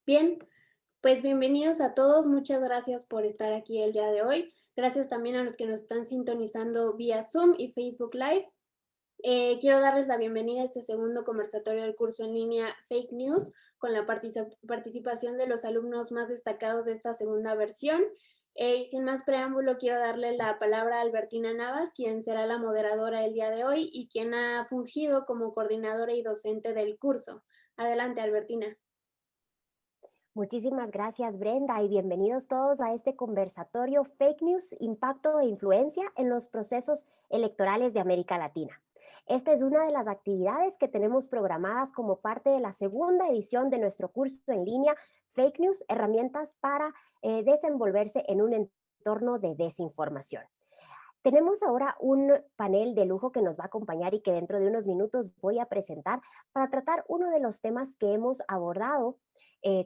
Bien, pues bienvenidos a todos. Muchas gracias por estar aquí el día de hoy. Gracias también a los que nos están sintonizando vía Zoom y Facebook Live. Quiero darles la bienvenida a este segundo conversatorio del curso en línea Fake News con la participación de los alumnos más destacados de esta segunda versión. Y sin más preámbulo, quiero darle la palabra a Albertina Navas, quien será la moderadora el día de hoy y quien ha fungido como coordinadora y docente del curso. Adelante, Albertina. Muchísimas gracias, Brenda, y bienvenidos todos a este conversatorio Fake News, Impacto e Influencia en los Procesos Electorales de América Latina. Esta es una de las actividades que tenemos programadas como parte de la segunda edición de nuestro curso en línea Fake News, herramientas para desenvolverse en un entorno de desinformación. Tenemos ahora un panel de lujo que nos va a acompañar y que dentro de unos minutos voy a presentar para tratar uno de los temas que hemos abordado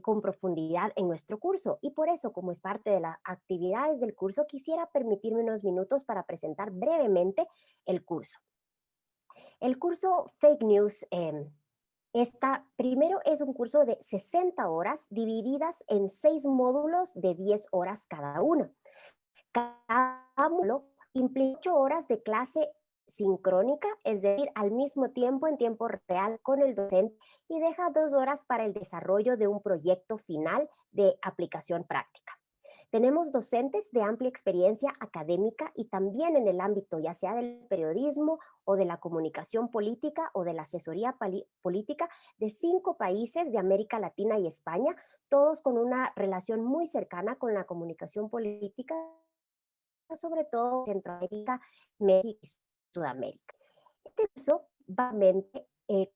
con profundidad en nuestro curso. Y por eso, como es parte de las actividades del curso, quisiera permitirme unos minutos para presentar brevemente el curso. El curso Fake News primero es un curso de 60 horas divididas en 6 módulos de 10 horas cada uno. Cada módulo implica 8 horas de clase sincrónica, es decir, al mismo tiempo, en tiempo real con el docente, y deja 2 horas para el desarrollo de un proyecto final de aplicación práctica. Tenemos docentes de amplia experiencia académica y también en el ámbito ya sea del periodismo o de la comunicación política o de la asesoría política de 5 países de América Latina y España, todos con una relación muy cercana con la comunicación política, sobre todo Centroamérica, México y Sudamérica. Este curso básicamente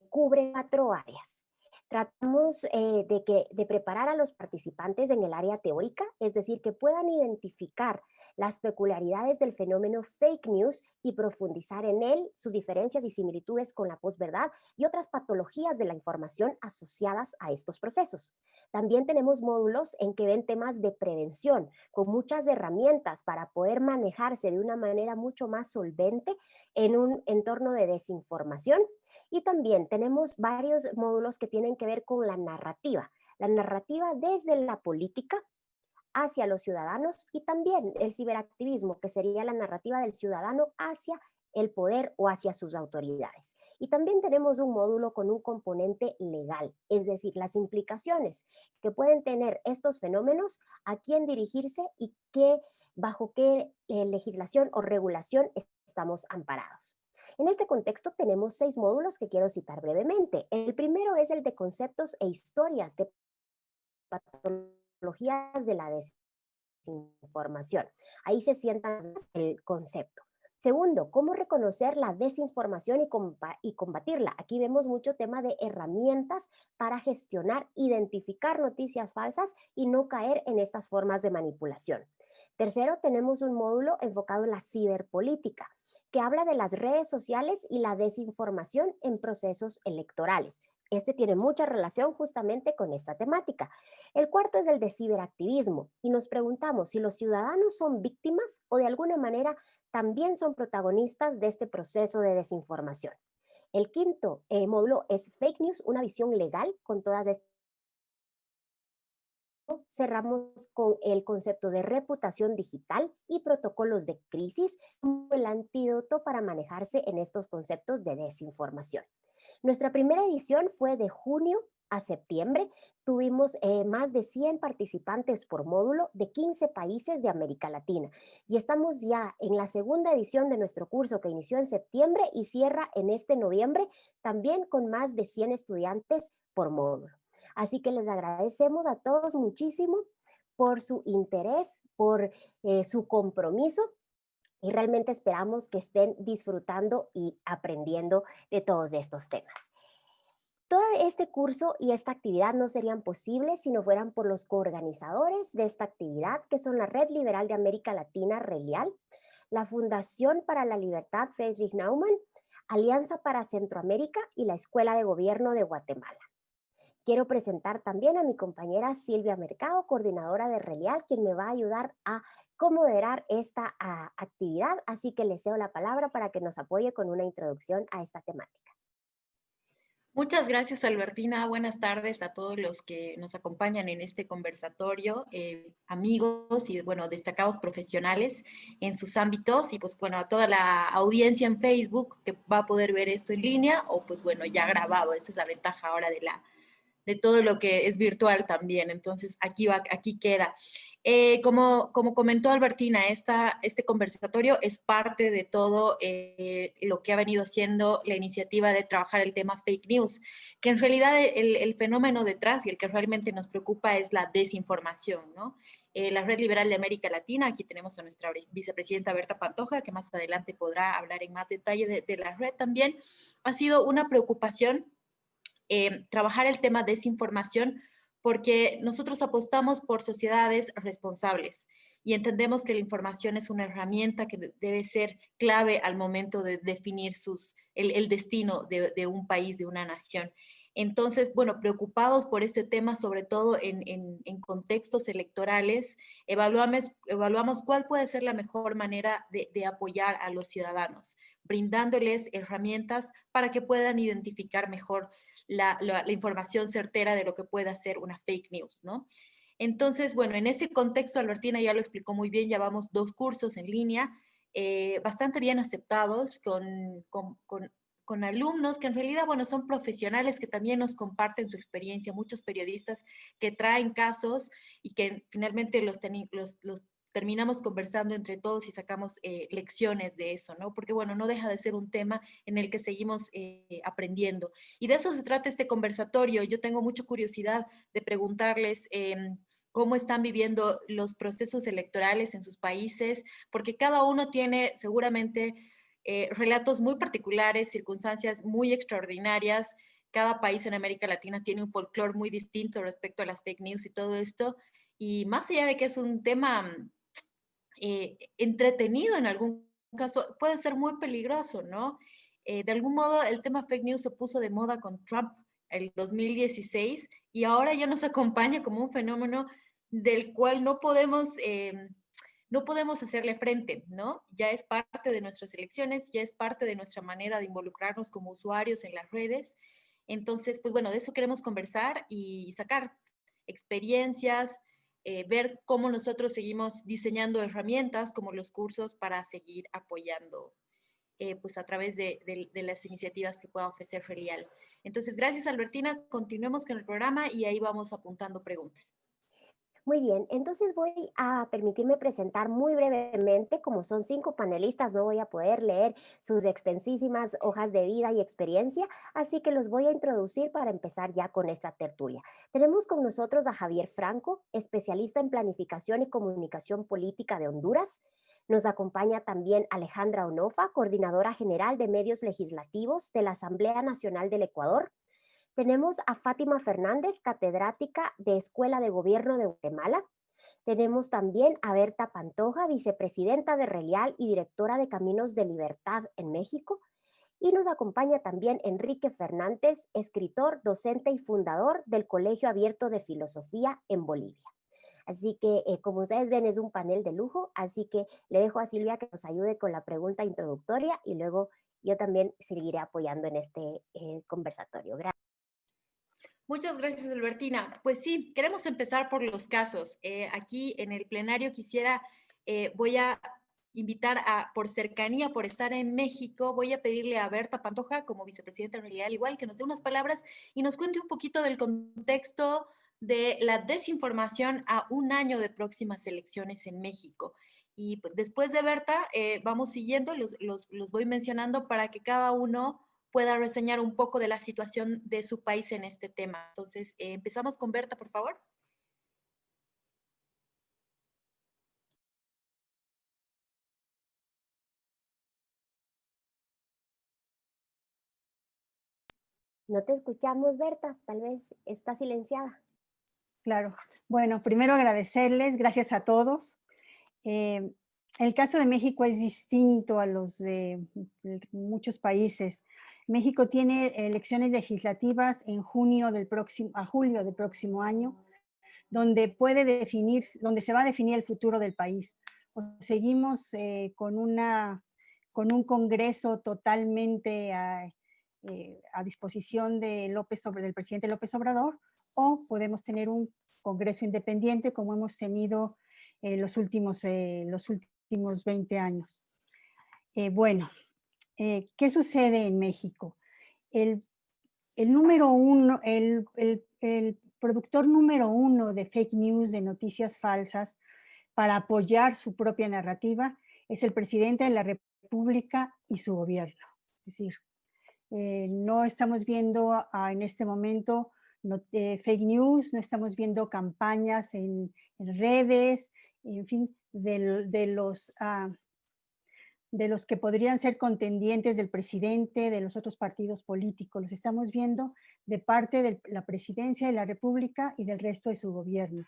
cubre 4 áreas. Tratamos de preparar a los participantes en el área teórica, es decir, que puedan identificar las peculiaridades del fenómeno fake news y profundizar en él, sus diferencias y similitudes con la posverdad y otras patologías de la información asociadas a estos procesos. También tenemos módulos en que ven temas de prevención, con muchas herramientas para poder manejarse de una manera mucho más solvente en un entorno de desinformación. Y también tenemos varios módulos que tienen que ver con la narrativa desde la política hacia los ciudadanos y también el ciberactivismo, que sería la narrativa del ciudadano hacia el poder o hacia sus autoridades. Y también tenemos un módulo con un componente legal, es decir, las implicaciones que pueden tener estos fenómenos, a quién dirigirse y bajo qué legislación o regulación estamos amparados. En este contexto tenemos 6 módulos que quiero citar brevemente. El primero es el de conceptos e historias de patologías de la desinformación. Ahí se sienta el concepto. Segundo, cómo reconocer la desinformación y combatirla. Aquí vemos mucho tema de herramientas para gestionar, identificar noticias falsas y no caer en estas formas de manipulación. Tercero, tenemos un módulo enfocado en la ciberpolítica, que habla de las redes sociales y la desinformación en procesos electorales. Este tiene mucha relación justamente con esta temática. El cuarto es el de ciberactivismo y nos preguntamos si los ciudadanos son víctimas o de alguna manera también son protagonistas de este proceso de desinformación. El quinto módulo es fake news, una visión legal con todas estas. Cerramos con el concepto de reputación digital y protocolos de crisis como el antídoto para manejarse en estos conceptos de desinformación. Nuestra primera edición fue de junio a septiembre. Tuvimos más de 100 participantes por módulo de 15 países de América Latina y estamos ya en la segunda edición de nuestro curso que inició en septiembre y cierra en este noviembre, también con más de 100 estudiantes por módulo. Así que les agradecemos a todos muchísimo por su interés, por su compromiso y realmente esperamos que estén disfrutando y aprendiendo de todos estos temas. Todo este curso y esta actividad no serían posibles si no fueran por los coorganizadores de esta actividad, que son la Red Liberal de América Latina, RELIAL, la Fundación para la Libertad Friedrich Naumann, Alianza para Centroamérica y la Escuela de Gobierno de Guatemala. Quiero presentar también a mi compañera Silvia Mercado, coordinadora de RELIAL, quien me va a ayudar a moderar esta actividad, así que le cedo la palabra para que nos apoye con una introducción a esta temática. Muchas gracias, Albertina. Buenas tardes a todos los que nos acompañan en este conversatorio, amigos y, bueno, destacados profesionales en sus ámbitos y, pues, bueno, a toda la audiencia en Facebook que va a poder ver esto en línea o, pues, bueno, ya grabado. Esta es la ventaja ahora de todo lo que es virtual también. Entonces, aquí queda. Como comentó Albertina, este conversatorio es parte de todo lo que ha venido haciendo la iniciativa de trabajar el tema fake news, que en realidad el fenómeno detrás y el que realmente nos preocupa es la desinformación, ¿no? La Red Liberal de América Latina, aquí tenemos a nuestra vicepresidenta Berta Pantoja, que más adelante podrá hablar en más detalle de la red también, ha sido una preocupación trabajar el tema desinformación porque nosotros apostamos por sociedades responsables y entendemos que la información es una herramienta que debe ser clave al momento de definir el destino de un país, de una nación. Entonces, bueno, preocupados por este tema, sobre todo en contextos electorales, evaluamos cuál puede ser la mejor manera de apoyar a los ciudadanos, brindándoles herramientas para que puedan identificar mejor la información certera de lo que pueda ser una fake news, ¿no? Entonces, bueno, en ese contexto, Albertina ya lo explicó muy bien, ya vamos 2 cursos en línea, bastante bien aceptados con alumnos que en realidad, bueno, son profesionales que también nos comparten su experiencia, muchos periodistas que traen casos y que finalmente los terminamos conversando entre todos y sacamos lecciones de eso, ¿no? Porque, bueno, no deja de ser un tema en el que seguimos aprendiendo. Y de eso se trata este conversatorio. Yo tengo mucha curiosidad de preguntarles cómo están viviendo los procesos electorales en sus países, porque cada uno tiene seguramente relatos muy particulares, circunstancias muy extraordinarias. Cada país en América Latina tiene un folclore muy distinto respecto a las fake news y todo esto. Y más allá de que es un tema entretenido en algún caso, puede ser muy peligroso, ¿no? De algún modo, el tema fake news se puso de moda con Trump el 2016 y ahora ya nos acompaña como un fenómeno del cual no podemos hacerle frente, ¿no? Ya es parte de nuestras elecciones, ya es parte de nuestra manera de involucrarnos como usuarios en las redes. Entonces, pues bueno, de eso queremos conversar y sacar experiencias, ver cómo nosotros seguimos diseñando herramientas como los cursos para seguir apoyando pues a través de las iniciativas que pueda ofrecer Relial. Entonces, gracias Albertina, continuemos con el programa y ahí vamos apuntando preguntas. Muy bien, entonces voy a permitirme presentar muy brevemente, como son 5 panelistas, no voy a poder leer sus extensísimas hojas de vida y experiencia, así que los voy a introducir para empezar ya con esta tertulia. Tenemos con nosotros a Javier Franco, especialista en planificación y comunicación política de Honduras. Nos acompaña también Alejandra Onofa, coordinadora general de medios legislativos de la Asamblea Nacional del Ecuador. Tenemos a Fátima Fernández, catedrática de Escuela de Gobierno de Guatemala. Tenemos también a Berta Pantoja, vicepresidenta de Relial y directora de Caminos de Libertad en México. Y nos acompaña también Enrique Fernández, escritor, docente y fundador del Colegio Abierto de Filosofía en Bolivia. Así que, como ustedes ven, es un panel de lujo, así que le dejo a Silvia que nos ayude con la pregunta introductoria y luego yo también seguiré apoyando en este conversatorio. Gracias. Muchas gracias, Albertina. Pues sí, queremos empezar por los casos. Aquí en el plenario voy a invitar por cercanía, por estar en México, voy a pedirle a Berta Pantoja, como vicepresidenta en realidad, igual que nos dé unas palabras y nos cuente un poquito del contexto de la desinformación a un año de próximas elecciones en México. Y pues, después de Berta, vamos siguiendo, los voy mencionando para que cada uno pueda reseñar un poco de la situación de su país en este tema. Entonces, empezamos con Berta, por favor. No te escuchamos, Berta, tal vez está silenciada. Claro. Bueno, primero agradecerles, gracias a todos. El caso de México es distinto a los de muchos países. México tiene elecciones legislativas en julio del próximo año, donde donde se va a definir el futuro del país. O seguimos con un Congreso totalmente a disposición de del presidente López Obrador, o podemos tener un Congreso independiente como hemos tenido los últimos 20 años. Bueno, ¿qué sucede en México? El número uno, el productor número uno de fake news, de noticias falsas, para apoyar su propia narrativa, es el presidente de la República y su gobierno. Es decir, no estamos viendo en este momento fake news, no estamos viendo campañas en redes, en fin, de los que podrían ser contendientes del presidente, de los otros partidos políticos. Los estamos viendo de parte de la presidencia de la República y del resto de su gobierno.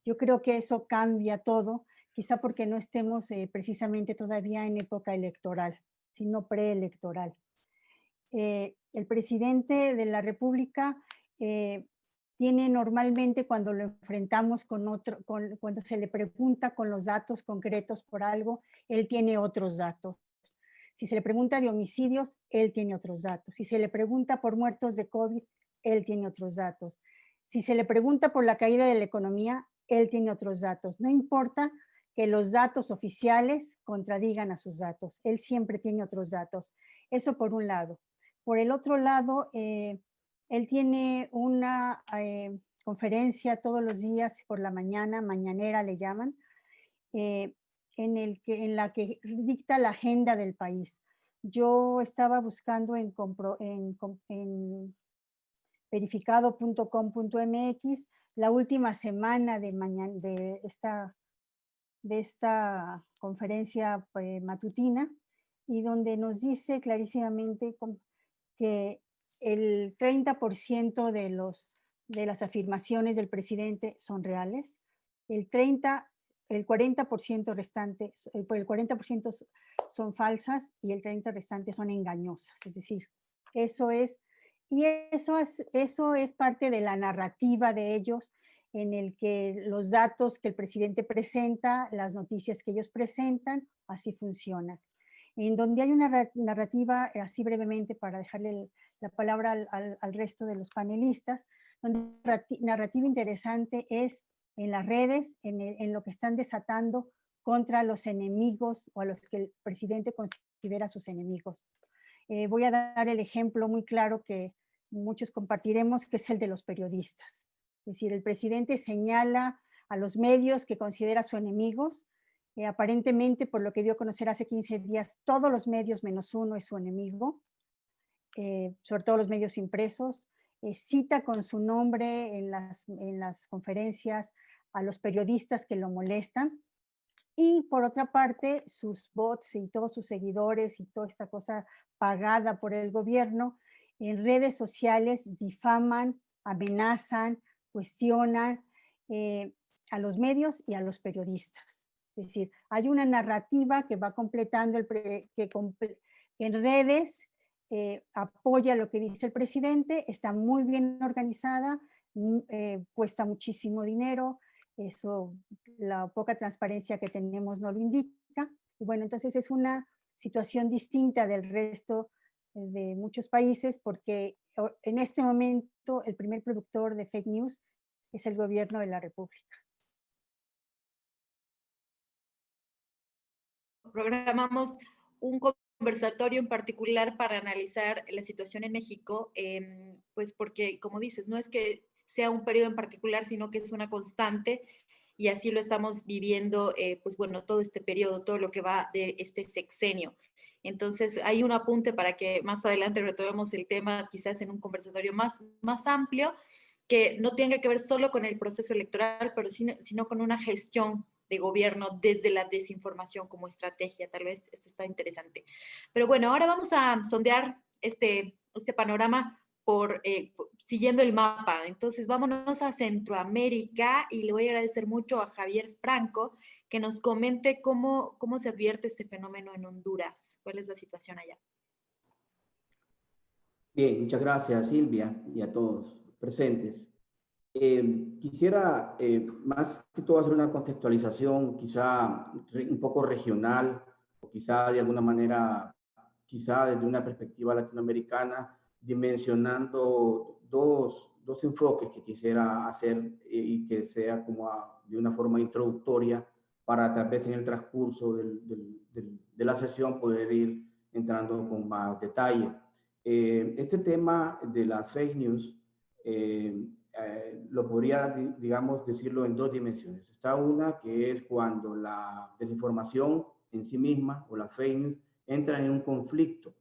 Yo creo que eso cambia todo, quizá porque no estemos precisamente todavía en época electoral, sino preelectoral. El presidente de la República tiene normalmente, cuando lo enfrentamos cuando se le pregunta con los datos concretos por algo, él tiene otros datos. Si se le pregunta de homicidios, él tiene otros datos. Si se le pregunta por muertos de COVID, él tiene otros datos. Si se le pregunta por la caída de la economía, él tiene otros datos. No importa que los datos oficiales contradigan a sus datos. Él siempre tiene otros datos. Eso por un lado. Por el otro lado, él tiene una conferencia todos los días por la mañana, mañanera le llaman, en la que dicta la agenda del país. Yo estaba buscando en verificado.com.mx la última semana de esta conferencia matutina, y donde nos dice clarísimamente que el 30% de las afirmaciones del presidente son reales, el 40% restante, el 40% son falsas y el 30% restante son engañosas. Es decir, eso es parte de la narrativa de ellos, en el que los datos que el presidente presenta, las noticias que ellos presentan, así funcionan. En donde hay una narrativa, así brevemente para dejarle la palabra al resto de los panelistas, donde narrativa interesante es en las redes, en lo que están desatando contra los enemigos o a los que el presidente considera sus enemigos. Voy a dar el ejemplo muy claro que muchos compartiremos, que es el de los periodistas. Es decir, el presidente señala a los medios que considera sus enemigos. Aparentemente, por lo que dio a conocer hace 15 días, todos los medios menos uno es su enemigo, sobre todo los medios impresos. Cita con su nombre en las conferencias a los periodistas que lo molestan. Y por otra parte, sus bots y todos sus seguidores y toda esta cosa pagada por el gobierno, en redes sociales difaman, amenazan, cuestionan a los medios y a los periodistas. Es decir, hay una narrativa que va completando, en redes apoya lo que dice el presidente, está muy bien organizada, cuesta muchísimo dinero, eso la poca transparencia que tenemos no lo indica. Y bueno, entonces es una situación distinta del resto de muchos países, porque en este momento el primer productor de fake news es el gobierno de la República. Programamos un conversatorio en particular para analizar la situación en México, pues porque, como dices, no es que sea un periodo en particular, sino que es una constante, y así lo estamos viviendo, pues bueno, todo este periodo, todo lo que va de este sexenio. Entonces, hay un apunte para que más adelante retomemos el tema, quizás en un conversatorio más amplio, que no tenga que ver solo con el proceso electoral, pero sino con una gestión de gobierno desde la desinformación como estrategia. Tal vez esto está interesante. Pero bueno, ahora vamos a sondear este panorama siguiendo el mapa. Entonces, vámonos a Centroamérica, y le voy a agradecer mucho a Javier Franco que nos comente cómo se advierte este fenómeno en Honduras. ¿Cuál es la situación allá? Bien, muchas gracias, Silvia, y a todos presentes. Quisiera más que todo hacer una contextualización quizá un poco regional, o quizá de alguna manera, quizá desde una perspectiva latinoamericana, dimensionando dos enfoques que quisiera hacer y que sea como de una forma introductoria para tal vez en el transcurso de la sesión poder ir entrando con más detalle. Este tema de las fake news lo podría, digamos, decirlo en dos dimensiones. Está una que es cuando la desinformación en sí misma o las fake news entran en un conflicto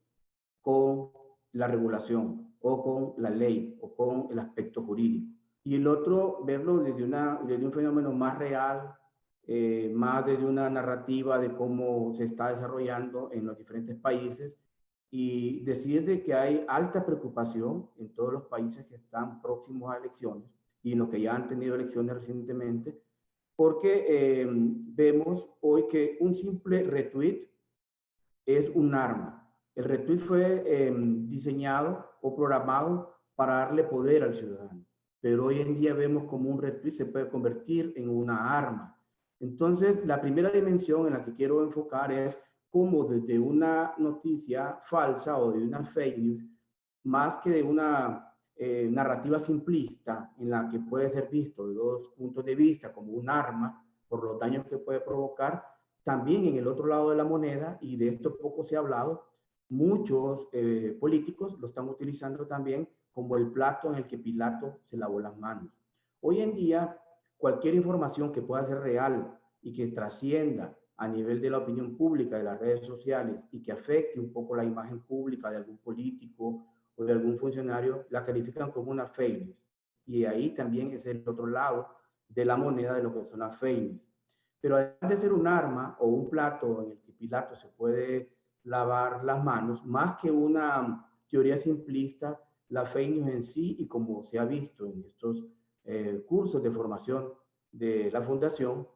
con la regulación o con la ley o con el aspecto jurídico. Y el otro, verlo desde un fenómeno más real, más desde una narrativa de cómo se está desarrollando en los diferentes países y decir de que hay alta preocupación en todos los países que están próximos a elecciones y en los que ya han tenido elecciones recientemente, porque vemos hoy que un simple retweet es un arma. El retweet fue diseñado o programado para darle poder al ciudadano, pero hoy en día vemos como un retweet se puede convertir en una arma. Entonces, la primera dimensión en la que quiero enfocar es cómo desde una noticia falsa o de una fake news, más que de una narrativa simplista en la que puede ser visto de dos puntos de vista como un arma por los daños que puede provocar, también en el otro lado de la moneda, y de esto poco se ha hablado, muchos políticos lo están utilizando también como el plato en el que Pilato se lavó las manos. Hoy en día, cualquier información que pueda ser real y que trascienda a nivel de la opinión pública, de las redes sociales, y que afecte un poco la imagen pública de algún político o de algún funcionario, la califican como una fake news. Y ahí también es el otro lado de la moneda de lo que son las fake news. Pero además de ser un arma o un plato en el que Pilato se puede lavar las manos, más que una teoría simplista, la fake news en sí, y como se ha visto en estos cursos de formación de la Fundación,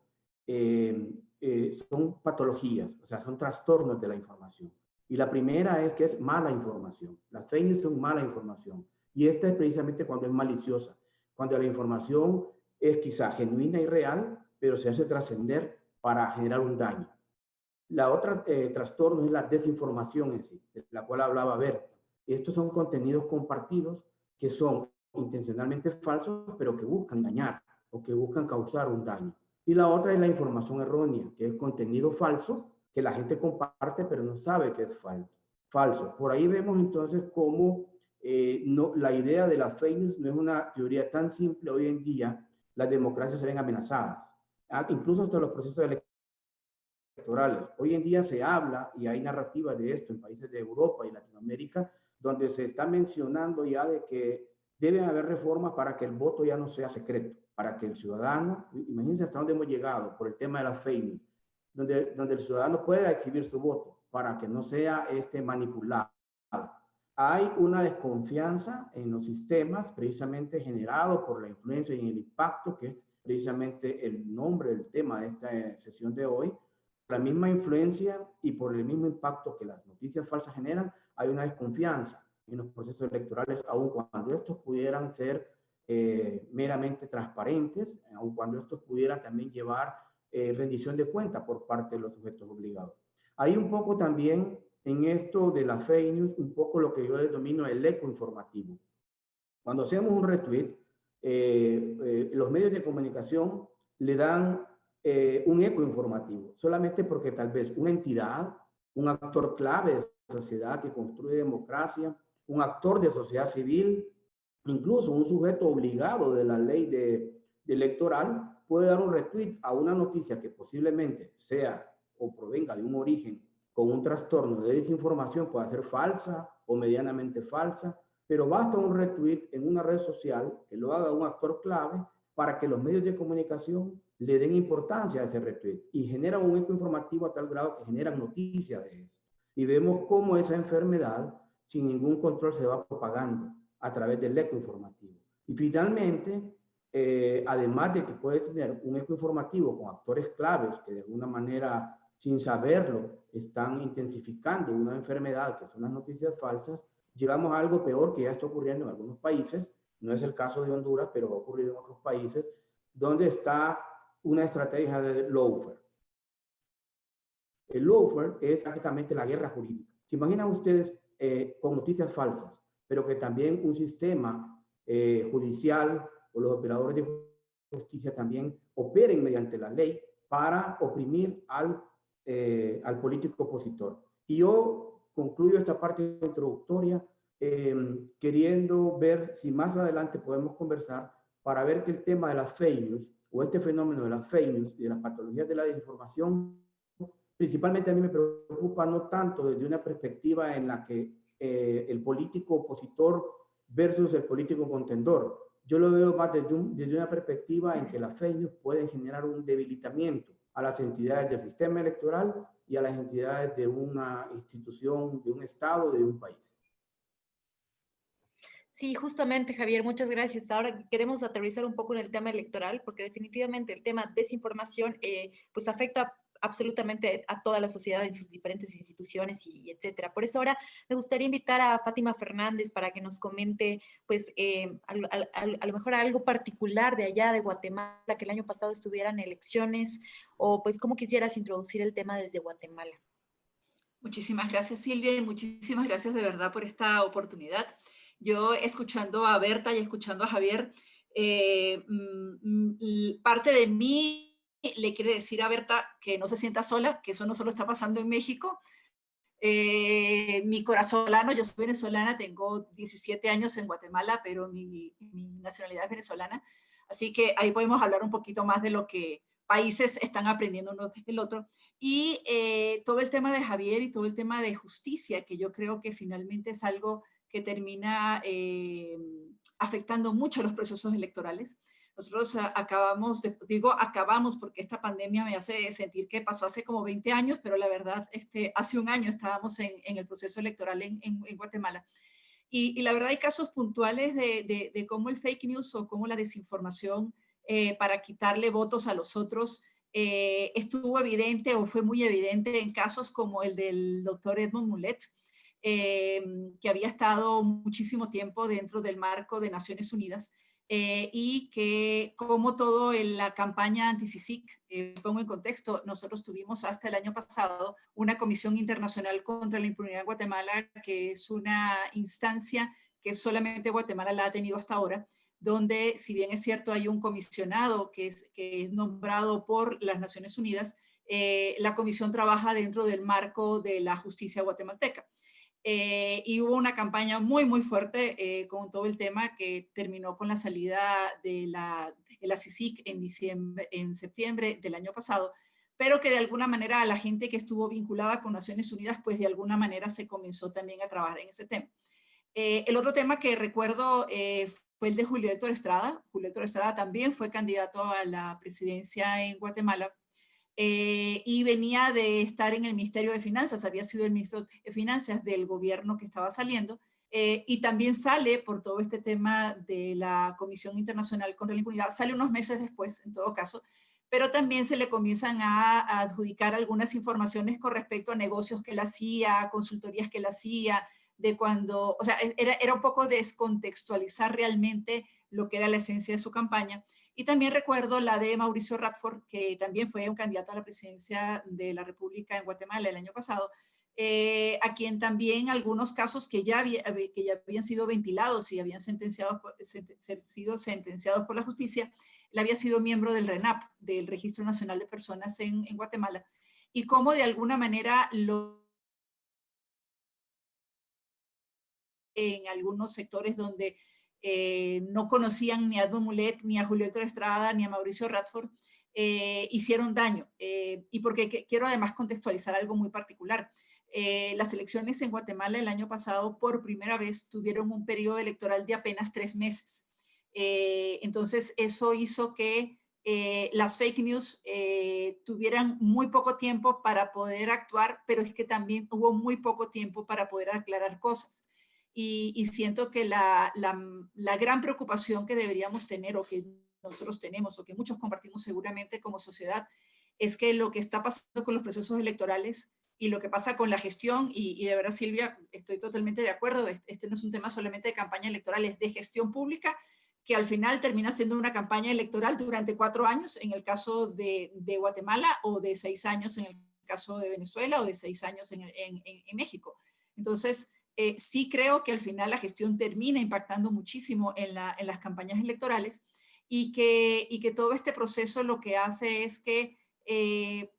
son patologías, o sea, son trastornos de la información. Y la primera es que es mala información. Las fake news son mala información. Y esta es precisamente cuando es maliciosa, cuando la información es quizá genuina y real, pero se hace trascender para generar un daño. La otra trastorno es la desinformación en sí, de la cual hablaba Berta. Estos son contenidos compartidos que son intencionalmente falsos, pero que buscan engañar o que buscan causar un daño. Y la otra es la información errónea, que es contenido falso que la gente comparte, pero no sabe que es falso. Por ahí vemos entonces cómo la idea de la fake news no es una teoría tan simple. Hoy en día las democracias se ven amenazadas, incluso hasta los procesos electorales. Hoy en día se habla, y hay narrativa de esto en países de Europa y Latinoamérica, donde se está mencionando ya de que deben haber reformas para que el voto ya no sea secreto, para que el ciudadano, imagínense hasta dónde hemos llegado por el tema de las fake news, donde el ciudadano pueda exhibir su voto para que no sea manipulado. Hay una desconfianza en los sistemas precisamente generado por la influencia y el impacto, que es precisamente el nombre del tema de esta sesión de hoy. La misma influencia y por el mismo impacto que las noticias falsas generan, hay una desconfianza en los procesos electorales, aun cuando estos pudieran ser meramente transparentes, aun cuando estos pudieran también llevar rendición de cuenta por parte de los sujetos obligados. Hay un poco también en esto de la fake news, un poco lo que yo denomino el eco informativo. Cuando hacemos un retweet, los medios de comunicación le dan un eco informativo, solamente porque tal vez una entidad, un actor clave de sociedad que construye democracia, un actor de sociedad civil, incluso un sujeto obligado de la ley electoral, puede dar un retweet a una noticia que posiblemente sea o provenga de un origen con un trastorno de desinformación, puede ser falsa o medianamente falsa, pero basta un retweet en una red social que lo haga un actor clave para que los medios de comunicación le den importancia a ese retweet y generan un eco informativo a tal grado que generan noticias de eso. Y vemos cómo esa enfermedad, sin ningún control, se va propagando a través del eco informativo. Y finalmente, además de que puede tener un eco informativo con actores claves que de alguna manera, sin saberlo, están intensificando una enfermedad que son las noticias falsas, llegamos a algo peor que ya está ocurriendo en algunos países. No es el caso de Honduras, pero ha ocurrido en otros países, donde está una estrategia de lawfare. El lawfare es prácticamente la guerra jurídica. ¿Se imaginan ustedes con noticias falsas, pero que también un sistema judicial o los operadores de justicia también operen mediante la ley para oprimir al político opositor. Y yo concluyo esta parte introductoria queriendo ver si más adelante podemos conversar para ver que el tema de las fake news o este fenómeno de las fake news y de las patologías de la desinformación, principalmente a mí me preocupa no tanto desde una perspectiva en la que el político opositor versus el político contendor. Yo lo veo más desde una perspectiva en que las fake news pueden generar un debilitamiento a las entidades del sistema electoral y a las entidades de una institución, de un Estado, de un país. Sí, justamente, Javier, muchas gracias. Ahora queremos aterrizar un poco en el tema electoral, porque definitivamente el tema desinformación pues afecta absolutamente a toda la sociedad en sus diferentes instituciones y etcétera. Por eso ahora me gustaría invitar a Fátima Fernández para que nos comente, pues, a lo mejor algo particular de allá de Guatemala, que el año pasado estuvieran elecciones, o pues, ¿cómo quisieras introducir el tema desde Guatemala? Muchísimas gracias, Silvia, y muchísimas gracias de verdad por esta oportunidad. Yo escuchando a Berta y escuchando a Javier, parte de mí le quiere decir a Berta que no se sienta sola, que eso no solo está pasando en México. Mi corazón venezolano, yo soy venezolana, tengo 17 años en Guatemala, pero mi nacionalidad es venezolana. Así que ahí podemos hablar un poquito más de lo que países están aprendiendo uno del otro. Y todo el tema de Javier y todo el tema de justicia, que yo creo que finalmente es algo que termina afectando mucho los procesos electorales. Nosotros acabamos porque esta pandemia me hace sentir que pasó hace como 20 años, pero la verdad, hace un año estábamos en el proceso electoral en Guatemala. Y la verdad hay casos puntuales de cómo el fake news o cómo la desinformación para quitarle votos a los otros estuvo evidente o fue muy evidente en casos como el del doctor Edmond Mulet, que había estado muchísimo tiempo dentro del marco de Naciones Unidas y que como todo en la campaña anti-CICIG, pongo en contexto, nosotros tuvimos hasta el año pasado una Comisión Internacional contra la Impunidad en Guatemala, que es una instancia que solamente Guatemala la ha tenido hasta ahora, donde si bien es cierto hay un comisionado que es nombrado por las Naciones Unidas, la comisión trabaja dentro del marco de la justicia guatemalteca. Y hubo una campaña muy, muy fuerte con todo el tema que terminó con la salida de la CICIG en septiembre del año pasado, pero que de alguna manera a la gente que estuvo vinculada con Naciones Unidas, pues de alguna manera se comenzó también a trabajar en ese tema. El otro tema que recuerdo fue el de Julio Héctor Estrada. Julio Héctor Estrada también fue candidato a la presidencia en Guatemala. Y venía de estar en el Ministerio de Finanzas, había sido el ministro de Finanzas del gobierno que estaba saliendo, y también sale por todo este tema de la Comisión Internacional contra la Impunidad, sale unos meses después, en todo caso, pero también se le comienzan a adjudicar algunas informaciones con respecto a negocios que él hacía, consultorías que él hacía, de cuando, o sea, era un poco descontextualizar realmente lo que era la esencia de su campaña. Y también recuerdo la de Mauricio Radford, que también fue un candidato a la presidencia de la República en Guatemala el año pasado, a quien también algunos casos que ya habían sido ventilados y habían sido sentenciados por la justicia, él había sido miembro del RENAP, del Registro Nacional de Personas en Guatemala, y cómo de alguna manera en algunos sectores donde no conocían ni a Edmond Mulet, ni a Julio Héctor Estrada, ni a Mauricio Radford, hicieron daño. Y porque quiero además contextualizar algo muy particular. Las elecciones en Guatemala el año pasado por primera vez tuvieron un periodo electoral de apenas 3 meses. Entonces eso hizo que las fake news tuvieran muy poco tiempo para poder actuar, pero es que también hubo muy poco tiempo para poder aclarar cosas. Y siento que la gran preocupación que deberíamos tener o que nosotros tenemos o que muchos compartimos seguramente como sociedad es que lo que está pasando con los procesos electorales y lo que pasa con la gestión, y de verdad Silvia, estoy totalmente de acuerdo, este no es un tema solamente de campaña electoral, es de gestión pública, que al final termina siendo una campaña electoral durante 4 años en el caso de Guatemala, o de 6 años en el caso de Venezuela, o de 6 años en México. Entonces, sí creo que al final la gestión termina impactando muchísimo en las campañas electorales y que todo este proceso lo que hace es que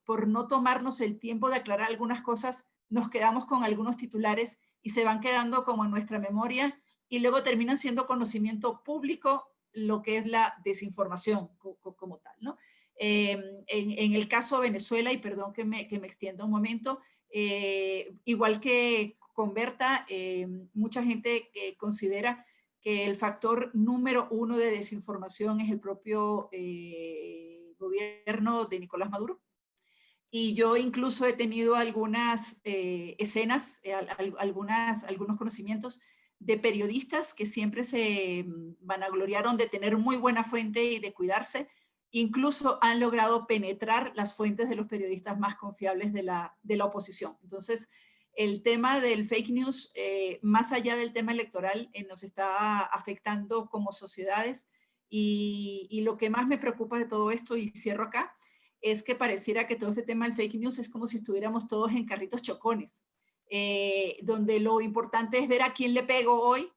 por no tomarnos el tiempo de aclarar algunas cosas, nos quedamos con algunos titulares y se van quedando como en nuestra memoria y luego terminan siendo conocimiento público lo que es la desinformación como tal, ¿no? En el caso de Venezuela, y perdón que me extienda un momento, igual que con Berta, mucha gente considera que el factor número uno de desinformación es el propio gobierno de Nicolás Maduro. Y yo incluso he tenido algunas escenas, algunos conocimientos de periodistas que siempre se vanagloriaron de tener muy buena fuente y de cuidarse. Incluso han logrado penetrar las fuentes de los periodistas más confiables de la oposición. Entonces, el tema del fake news, más allá del tema electoral, nos está afectando como sociedades. Y lo que más me preocupa de todo esto, y cierro acá, es que pareciera que todo este tema del fake news es como si estuviéramos todos en carritos chocones, donde lo importante es ver a quién le pego hoy,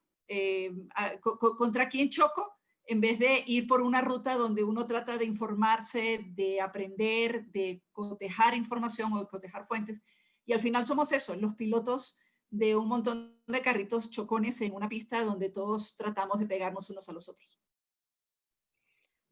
contra quién choco, en vez de ir por una ruta donde uno trata de informarse, de aprender, de cotejar información o de cotejar fuentes. Y al final somos eso, los pilotos de un montón de carritos chocones en una pista donde todos tratamos de pegarnos unos a los otros.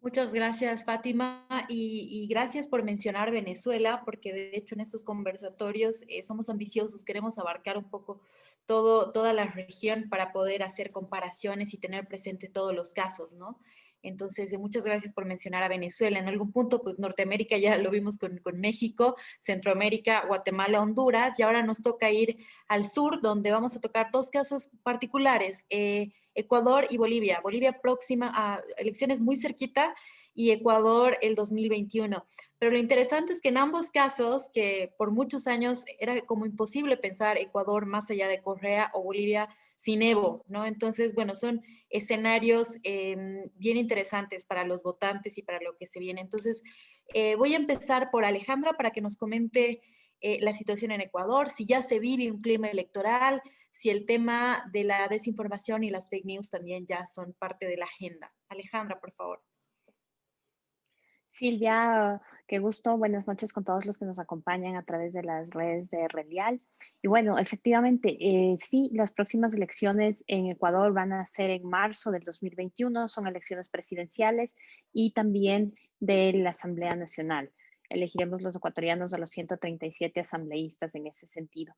Muchas gracias, Fátima, y gracias por mencionar Venezuela, porque de hecho en estos conversatorios somos ambiciosos, queremos abarcar un poco toda la región para poder hacer comparaciones y tener presente todos los casos, ¿no? Entonces, muchas gracias por mencionar a Venezuela. En algún punto, pues Norteamérica ya lo vimos con México, Centroamérica, Guatemala, Honduras, y ahora nos toca ir al sur, donde vamos a tocar dos casos particulares, Ecuador y Bolivia. Bolivia próxima a elecciones muy cerquita y Ecuador el 2021. Pero lo interesante es que en ambos casos, que por muchos años era como imposible pensar Ecuador más allá de Correa o Bolivia sin Evo, ¿no? Entonces, bueno, son escenarios bien interesantes para los votantes y para lo que se viene. Entonces, voy a empezar por Alejandra para que nos comente la situación en Ecuador, si ya se vive un clima electoral, si el tema de la desinformación y las fake news también ya son parte de la agenda. Alejandra, por favor. Silvia, qué gusto. Buenas noches con todos los que nos acompañan a través de las redes de Redial. Y bueno, efectivamente, sí, las próximas elecciones en Ecuador van a ser en marzo del 2021. Son elecciones presidenciales y también de la Asamblea Nacional. Elegiremos los ecuatorianos a los 137 asambleístas en ese sentido.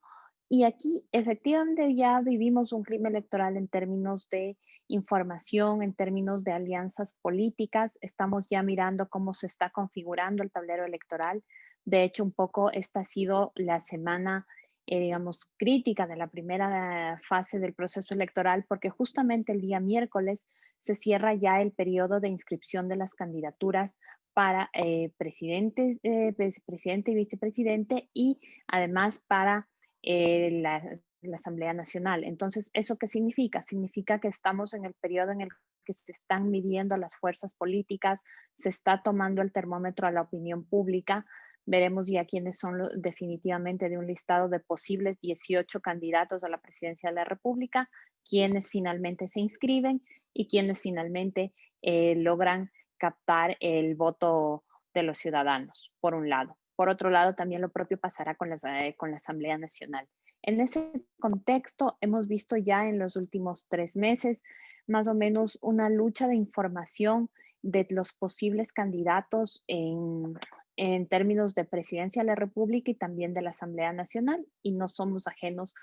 Y aquí efectivamente ya vivimos un clima electoral en términos de información, en términos de alianzas políticas. Estamos ya mirando cómo se está configurando el tablero electoral. De hecho, un poco esta ha sido la semana, digamos, crítica de la primera fase del proceso electoral, porque justamente el día miércoles se cierra ya el periodo de inscripción de las candidaturas para presidente y vicepresidente y además para la Asamblea Nacional. Entonces, ¿eso qué significa? Significa que estamos en el periodo en el que se están midiendo las fuerzas políticas, se está tomando el termómetro a la opinión pública. Veremos ya quiénes son definitivamente de un listado de posibles 18 candidatos a la presidencia de la República, quiénes finalmente se inscriben y quiénes finalmente logran captar el voto de los ciudadanos, por un lado. Por otro lado, también lo propio pasará con la Asamblea Nacional. En ese contexto, hemos visto ya en los últimos 3 meses más o menos una lucha de información de los posibles candidatos en términos de presidencia de la República y también de la Asamblea Nacional, y no somos ajenos,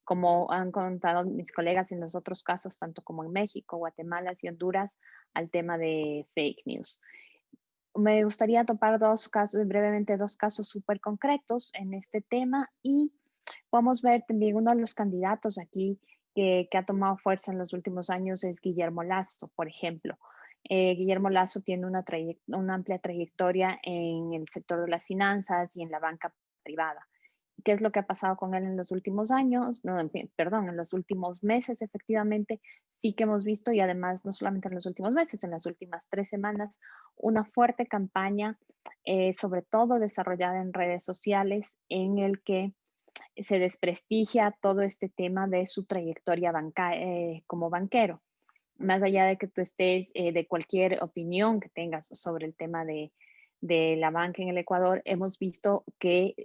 como han contado mis colegas en los otros casos, tanto como en México, Guatemala y Honduras, al tema de fake news. Me gustaría topar brevemente dos casos súper concretos en este tema, y podemos ver también uno de los candidatos aquí que ha tomado fuerza en los últimos años es Guillermo Lasso, por ejemplo. Guillermo Lasso tiene una amplia trayectoria en el sector de las finanzas y en la banca privada. ¿Qué es lo que ha pasado con él en los últimos años? En los últimos meses, efectivamente, sí que hemos visto, y además no solamente en los últimos meses, en las últimas 3 semanas, una fuerte campaña, sobre todo desarrollada en redes sociales, en el que se desprestigia todo este tema de su trayectoria como banquero. Más allá de que tú estés, de cualquier opinión que tengas sobre el tema de la banca en el Ecuador, hemos visto que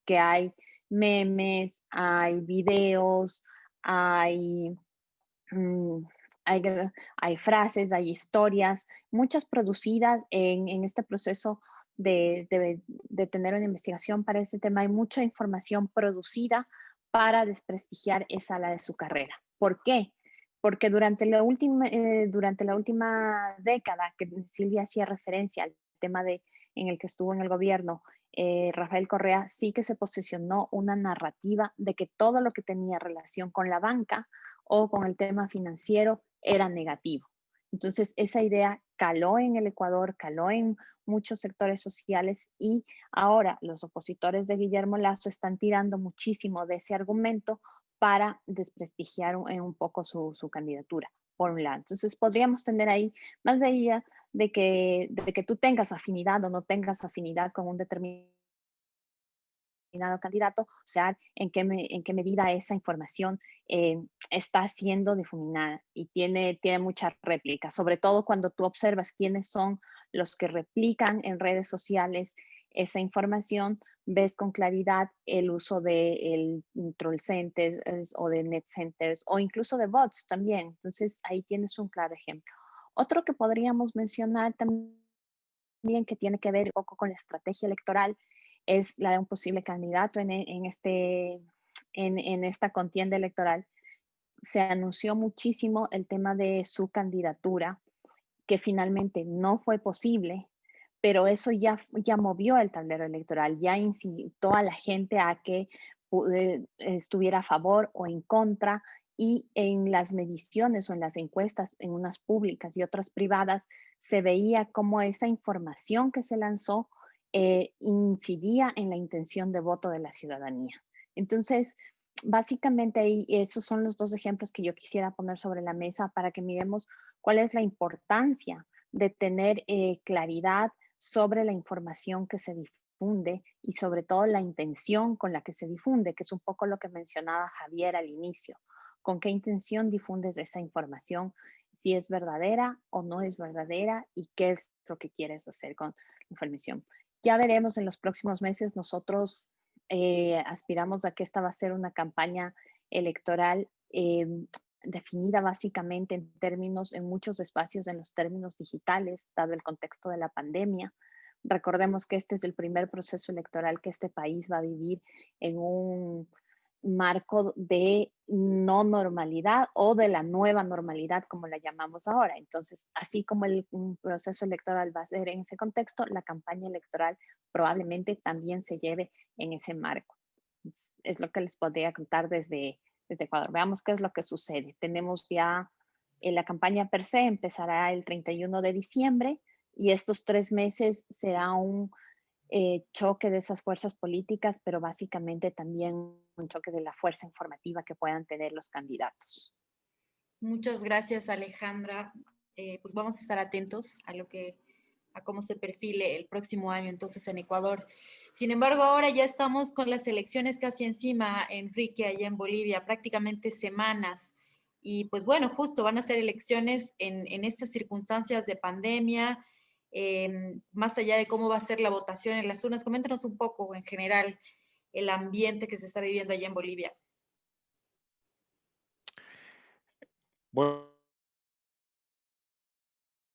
hay memes, hay videos, hay, mm, hay, hay frases, hay historias, muchas producidas en este proceso de tener una investigación para este tema. Hay mucha información producida para desprestigiar esa ala de su carrera. ¿Por qué? Porque durante la última década, que Silvia hacía referencia al tema en el que estuvo en el gobierno, Rafael Correa, sí que se posicionó una narrativa de que todo lo que tenía relación con la banca o con el tema financiero era negativo. Entonces, esa idea caló en el Ecuador, caló en muchos sectores sociales, y ahora los opositores de Guillermo Lasso están tirando muchísimo de ese argumento para desprestigiar un poco su candidatura, por un lado. Entonces, podríamos tener ahí, más allá de que tú tengas afinidad o no tengas afinidad con un determinado candidato, o sea, en qué medida esa información está siendo difuminada, y tiene muchas réplicas, sobre todo cuando tú observas quiénes son los que replican en redes sociales esa información. Ves con claridad el uso de troll centers o de net centers o incluso de bots también. Entonces ahí tienes un claro ejemplo. Otro que podríamos mencionar también, que tiene que ver un poco con la estrategia electoral, es la de un posible candidato en esta contienda electoral. Se anunció muchísimo el tema de su candidatura, que finalmente no fue posible, pero eso ya movió el tablero electoral, ya incitó a la gente a que estuviera a favor o en contra, y en las mediciones o en las encuestas, en unas públicas y otras privadas, se veía cómo esa información que se lanzó incidía en la intención de voto de la ciudadanía. Entonces, básicamente ahí, esos son los dos ejemplos que yo quisiera poner sobre la mesa para que miremos cuál es la importancia de tener claridad sobre la información que se difunde y sobre todo la intención con la que se difunde, que es un poco lo que mencionaba Javier al inicio. ¿Con qué intención difundes esa información? Si es verdadera o no es verdadera, y qué es lo que quieres hacer con la información. Ya veremos en los próximos meses. Nosotros aspiramos a que esta va a ser una campaña electoral definida básicamente en muchos espacios, en los términos digitales, dado el contexto de la pandemia. Recordemos que este es el primer proceso electoral que este país va a vivir en un marco de no normalidad o de la nueva normalidad, como la llamamos ahora. Entonces, así como un proceso electoral va a ser en ese contexto, la campaña electoral probablemente también se lleve en ese marco. Es lo que les podría contar desde Ecuador. Veamos qué es lo que sucede. Tenemos ya la campaña per se, empezará el 31 de diciembre, y estos 3 meses será un choque de esas fuerzas políticas, pero básicamente también un choque de la fuerza informativa que puedan tener los candidatos. Muchas gracias, Alejandra. Pues vamos a estar atentos a cómo se perfile el próximo año entonces en Ecuador. Sin embargo, ahora ya estamos con las elecciones casi encima, Enrique, allá en Bolivia, prácticamente semanas. Y pues bueno, justo van a ser elecciones en estas circunstancias de pandemia, más allá de cómo va a ser la votación en las urnas. Coméntanos un poco en general el ambiente que se está viviendo allá en Bolivia. Bueno, en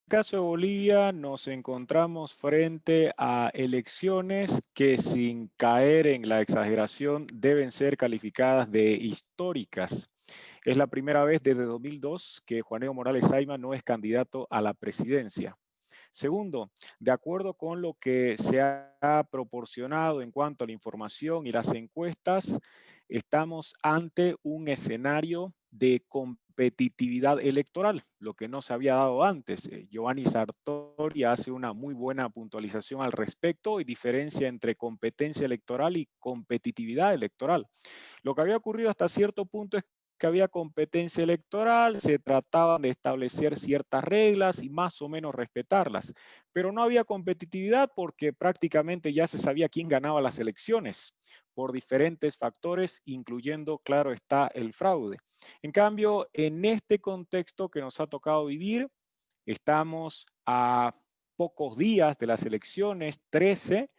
el caso de Bolivia nos encontramos frente a elecciones que, sin caer en la exageración, deben ser calificadas de históricas. Es la primera vez desde 2002 que Juan Evo Morales Saima no es candidato a la presidencia. Segundo, de acuerdo con lo que se ha proporcionado en cuanto a la información y las encuestas, estamos ante un escenario de competitividad electoral, lo que no se había dado antes. Giovanni Sartori hace una muy buena puntualización al respecto y diferencia entre competencia electoral y competitividad electoral. Lo que había ocurrido hasta cierto punto es que había competencia electoral, se trataban de establecer ciertas reglas y más o menos respetarlas, pero no había competitividad porque prácticamente ya se sabía quién ganaba las elecciones por diferentes factores, incluyendo, claro está, el fraude. En cambio, en este contexto que nos ha tocado vivir, estamos a pocos días de las elecciones, 13,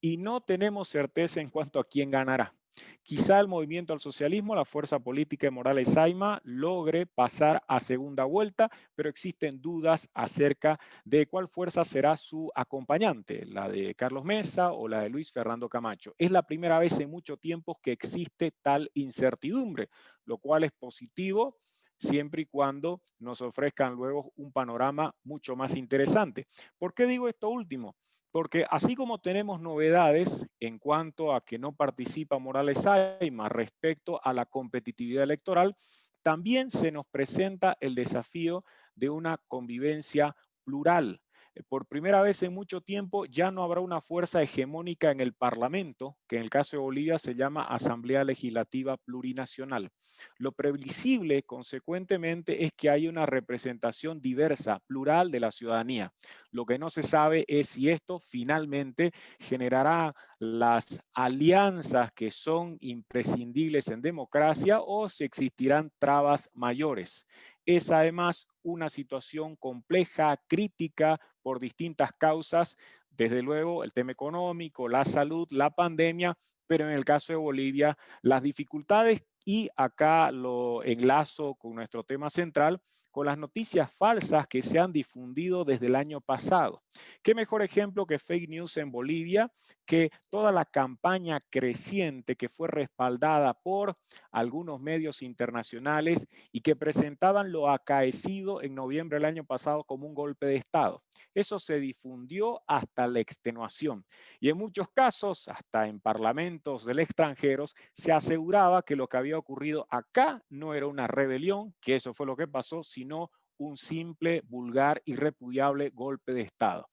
y no tenemos certeza en cuanto a quién ganará. Quizá el movimiento al socialismo, la fuerza política de Morales Saima, logre pasar a segunda vuelta, pero existen dudas acerca de cuál fuerza será su acompañante, la de Carlos Mesa o la de Luis Fernando Camacho. Es la primera vez en mucho tiempo que existe tal incertidumbre, lo cual es positivo siempre y cuando nos ofrezcan luego un panorama mucho más interesante. ¿Por qué digo esto último? Porque así como tenemos novedades en cuanto a que no participa Morales Saima respecto a la competitividad electoral, también se nos presenta el desafío de una convivencia plural. Por primera vez en mucho tiempo ya no habrá una fuerza hegemónica en el Parlamento, que en el caso de Bolivia se llama Asamblea Legislativa Plurinacional. Lo previsible, consecuentemente, es que hay una representación diversa, plural de la ciudadanía. Lo que no se sabe es si esto finalmente generará las alianzas que son imprescindibles en democracia o si existirán trabas mayores. Es además una situación compleja, crítica, por distintas causas, desde luego el tema económico, la salud, la pandemia, pero en el caso de Bolivia, las dificultades, y acá lo enlazo con nuestro tema central, con las noticias falsas que se han difundido desde el año pasado. ¿Qué mejor ejemplo que fake news en Bolivia? Que toda la campaña creciente que fue respaldada por algunos medios internacionales y que presentaban lo acaecido en noviembre del año pasado como un golpe de Estado. Eso se difundió hasta la extenuación y en muchos casos, hasta en parlamentos del extranjero, se aseguraba que lo que había ocurrido acá no era una rebelión, que eso fue lo que pasó, sino un simple, vulgar y repudiable golpe de Estado.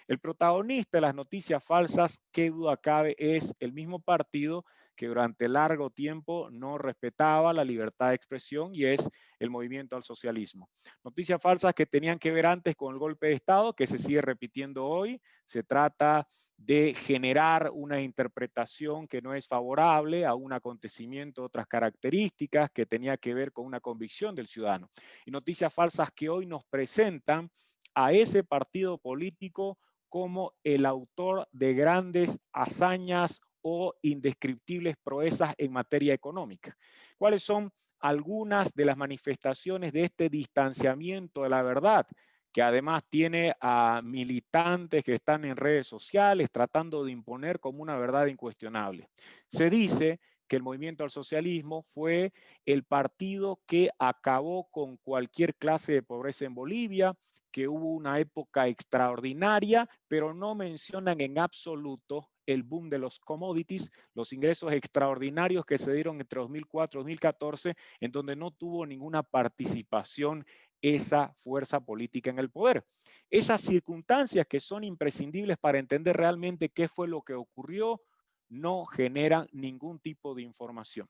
El protagonista de las noticias falsas, qué duda cabe, es el mismo partido que durante largo tiempo no respetaba la libertad de expresión y es el movimiento al socialismo. Noticias falsas que tenían que ver antes con el golpe de Estado, que se sigue repitiendo hoy. Se trata de generar una interpretación que no es favorable a un acontecimiento, otras características que tenía que ver con una convicción del ciudadano. Y noticias falsas que hoy nos presentan a ese partido político como el autor de grandes hazañas o indescriptibles proezas en materia económica. ¿Cuáles son algunas de las manifestaciones de este distanciamiento de la verdad? Que además tiene a militantes que están en redes sociales tratando de imponer como una verdad incuestionable. Se dice que el movimiento al socialismo fue el partido que acabó con cualquier clase de pobreza en Bolivia, que hubo una época extraordinaria, pero no mencionan en absoluto el boom de los commodities, los ingresos extraordinarios que se dieron entre 2004 y 2014, en donde no tuvo ninguna participación esa fuerza política en el poder. Esas circunstancias que son imprescindibles para entender realmente qué fue lo que ocurrió, no generan ningún tipo de información.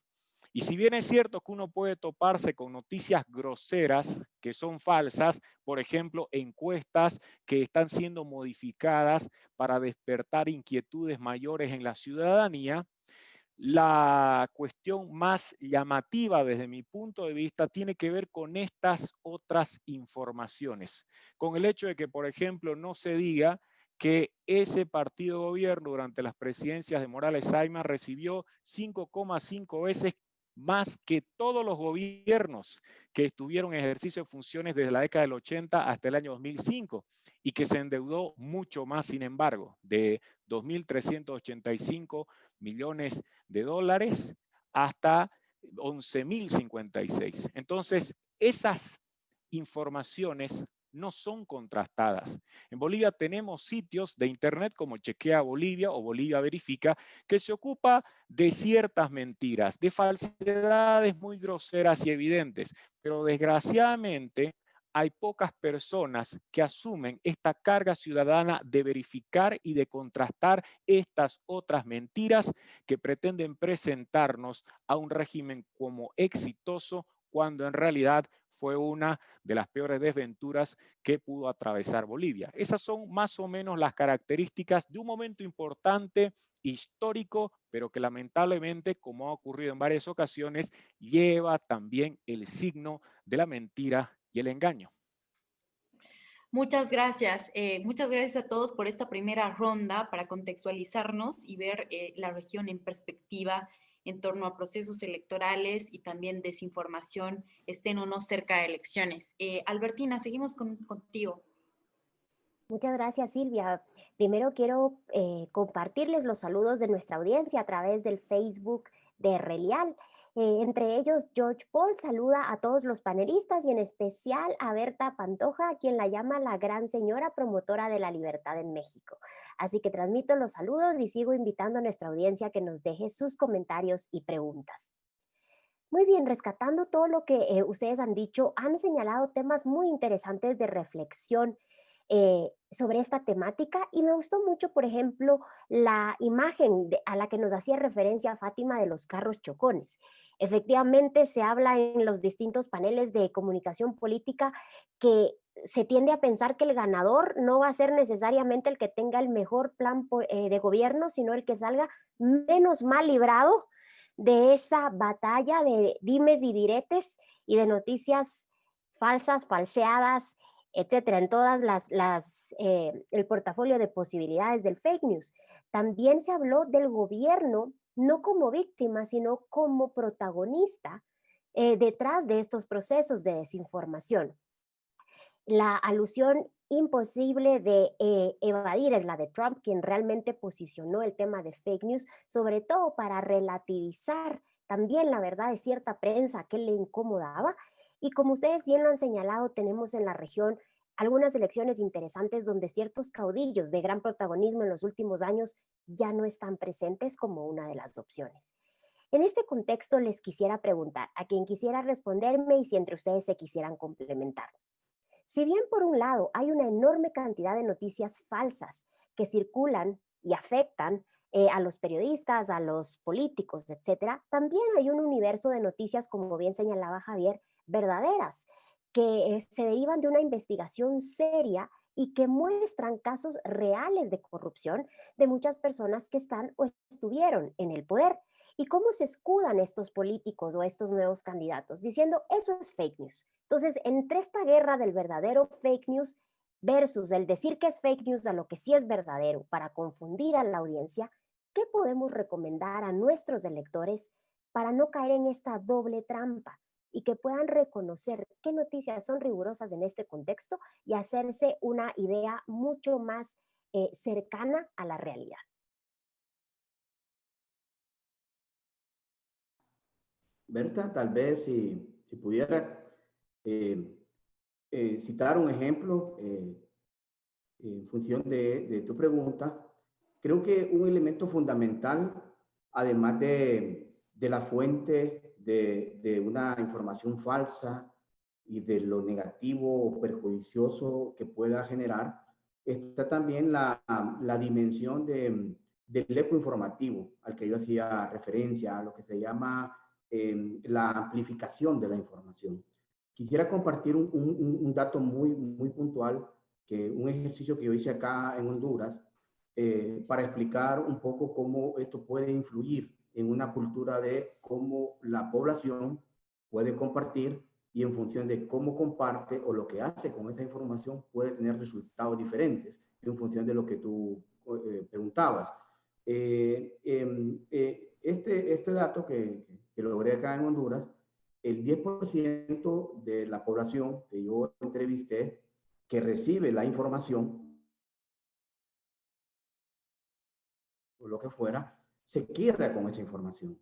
Y si bien es cierto que uno puede toparse con noticias groseras que son falsas, por ejemplo, encuestas que están siendo modificadas para despertar inquietudes mayores en la ciudadanía, la cuestión más llamativa desde mi punto de vista tiene que ver con estas otras informaciones, con el hecho de que, por ejemplo, no se diga que ese partido de gobierno durante las presidencias de Morales Saima recibió 5,5 veces más que todos los gobiernos que estuvieron en ejercicio de funciones desde la década del 80 hasta el año 2005 y que se endeudó mucho más, sin embargo, de 2.385 millones de dólares hasta 11.056. Entonces, esas informaciones no son contrastadas. En Bolivia tenemos sitios de internet como Chequea Bolivia o Bolivia Verifica que se ocupa de ciertas mentiras, de falsedades muy groseras y evidentes, pero desgraciadamente hay pocas personas que asumen esta carga ciudadana de verificar y de contrastar estas otras mentiras que pretenden presentarnos a un régimen como exitoso cuando en realidad fue una de las peores desventuras que pudo atravesar Bolivia. Esas son más o menos las características de un momento importante, histórico, pero que lamentablemente, como ha ocurrido en varias ocasiones, lleva también el signo de la mentira y el engaño. Muchas gracias. Muchas gracias a todos por esta primera ronda para contextualizarnos y ver la región en perspectiva en torno a procesos electorales y también desinformación, estén o no cerca de elecciones. Albertina, seguimos contigo. Muchas gracias, Silvia. Primero quiero compartirles los saludos de nuestra audiencia a través del Facebook de Relial. Entre ellos, George Paul saluda a todos los panelistas y en especial a Berta Pantoja, a quien la llama la gran señora promotora de la libertad en México. Así que transmito los saludos y sigo invitando a nuestra audiencia que nos deje sus comentarios y preguntas. Muy bien, rescatando todo lo que ustedes han dicho, han señalado temas muy interesantes de reflexión sobre esta temática y me gustó mucho, por ejemplo, la imagen a la que nos hacía referencia Fátima de los carros chocones. Efectivamente, se habla en los distintos paneles de comunicación política que se tiende a pensar que el ganador no va a ser necesariamente el que tenga el mejor plan de gobierno, sino el que salga menos mal librado de esa batalla de dimes y diretes y de noticias falsas, falseadas, etcétera, en todas el portafolio de posibilidades del fake news. También se habló del gobierno no como víctima, sino como protagonista detrás de estos procesos de desinformación. La alusión imposible de evadir es la de Trump, quien realmente posicionó el tema de fake news, sobre todo para relativizar también la verdad de cierta prensa que le incomodaba. Y como ustedes bien lo han señalado, tenemos en la región algunas elecciones interesantes donde ciertos caudillos de gran protagonismo en los últimos años ya no están presentes como una de las opciones. En este contexto les quisiera preguntar a quien quisiera responderme y si entre ustedes se quisieran complementar. Si bien por un lado hay una enorme cantidad de noticias falsas que circulan y afectan a los periodistas, a los políticos, etcétera, también hay un universo de noticias, como bien señalaba Javier, verdaderas, que se derivan de una investigación seria y que muestran casos reales de corrupción de muchas personas que están o estuvieron en el poder. ¿Y cómo se escudan estos políticos o estos nuevos candidatos? Diciendo, eso es fake news. Entonces, entre esta guerra del verdadero fake news versus el decir que es fake news a lo que sí es verdadero para confundir a la audiencia, ¿qué podemos recomendar a nuestros electores para no caer en esta doble trampa y que puedan reconocer qué noticias son rigurosas en este contexto y hacerse una idea mucho más cercana a la realidad? Berta, tal vez si pudiera citar un ejemplo en función de tu pregunta, creo que un elemento fundamental, además de la fuente de una información falsa y de lo negativo o perjudicioso que pueda generar, está también la dimensión del eco informativo al que yo hacía referencia, a lo que se llama la amplificación de la información. Quisiera compartir un dato muy puntual, que un ejercicio que yo hice acá en Honduras, para explicar un poco cómo esto puede influir en una cultura de cómo la población puede compartir y en función de cómo comparte o lo que hace con esa información puede tener resultados diferentes en función de lo que tú preguntabas. Este dato que logré acá en Honduras, el 10% de la población que yo entrevisté que recibe la información o lo que fuera, se queda con esa información.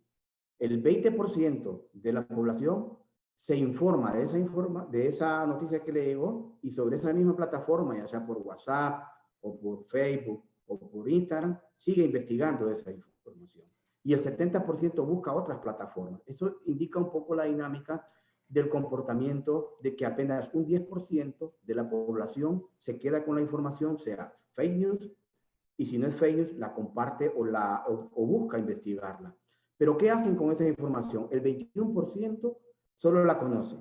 El 20% de la población se informa de esa noticia que le llegó y sobre esa misma plataforma, ya sea por WhatsApp o por Facebook o por Instagram, sigue investigando esa información. Y el 70% busca otras plataformas. Eso indica un poco la dinámica del comportamiento de que apenas un 10% de la población se queda con la información, sea fake news, y si no es fake news, la comparte o busca investigarla. Pero ¿qué hacen con esa información? El 21% solo la conoce.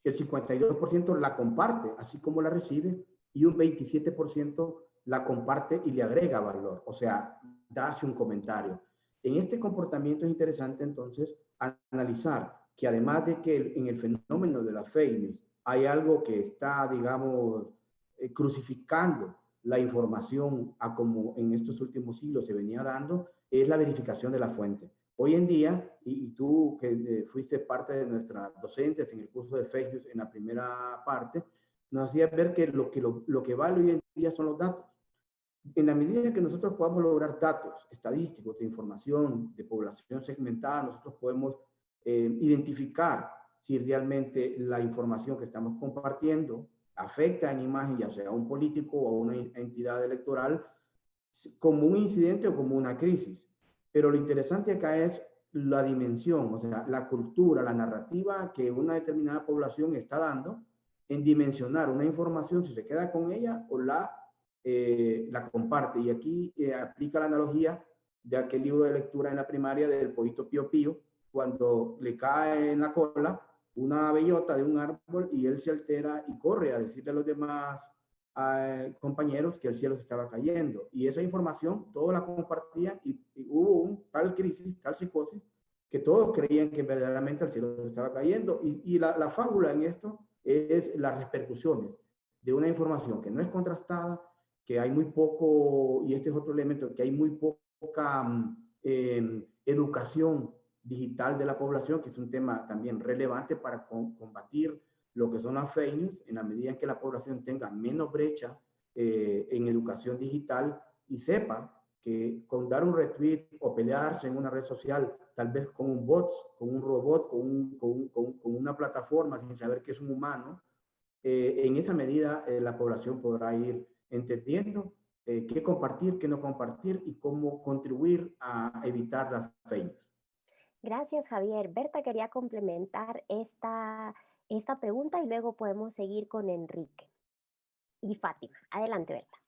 El 52% la comparte, así como la recibe, y un 27% la comparte y le agrega valor, o sea, hace un comentario. En este comportamiento es interesante entonces analizar que además de que en el fenómeno de las fake news hay algo que está, digamos, crucificando la información a como en estos últimos siglos se venía dando, es la verificación de la fuente. Hoy en día, y tú que fuiste parte de nuestras docentes en el curso de Facebook en la primera parte, nos hacía ver que lo que vale hoy en día son los datos. En la medida que nosotros podamos lograr datos estadísticos de información de población segmentada, nosotros podemos identificar si realmente la información que estamos compartiendo afecta en imagen, ya sea a un político o a una entidad electoral, como un incidente o como una crisis. Pero lo interesante acá es la dimensión, o sea, la cultura, la narrativa que una determinada población está dando en dimensionar una información, si se queda con ella o la comparte. Y aquí aplica la analogía de aquel libro de lectura en la primaria del pollito Pío Pío, cuando le cae en la cola una bellota de un árbol y él se altera y corre a decirle a los demás compañeros que el cielo se estaba cayendo. Y esa información todos la compartían y hubo un tal crisis, tal psicosis, que todos creían que verdaderamente el cielo se estaba cayendo. Y la fábula en esto es las repercusiones de una información que no es contrastada, que hay muy poco, y este es otro elemento, que hay muy poca educación digital de la población, que es un tema también relevante para combatir lo que son las fake news, en la medida en que la población tenga menos brecha en educación digital y sepa que con dar un retweet o pelearse en una red social, tal vez con un bot, con un robot, con una plataforma sin saber que es un humano, en esa medida la población podrá ir entendiendo qué compartir, qué no compartir y cómo contribuir a evitar las fake news. Gracias, Javier. Berta quería complementar esta pregunta y luego podemos seguir con Enrique y Fátima. Adelante, Berta.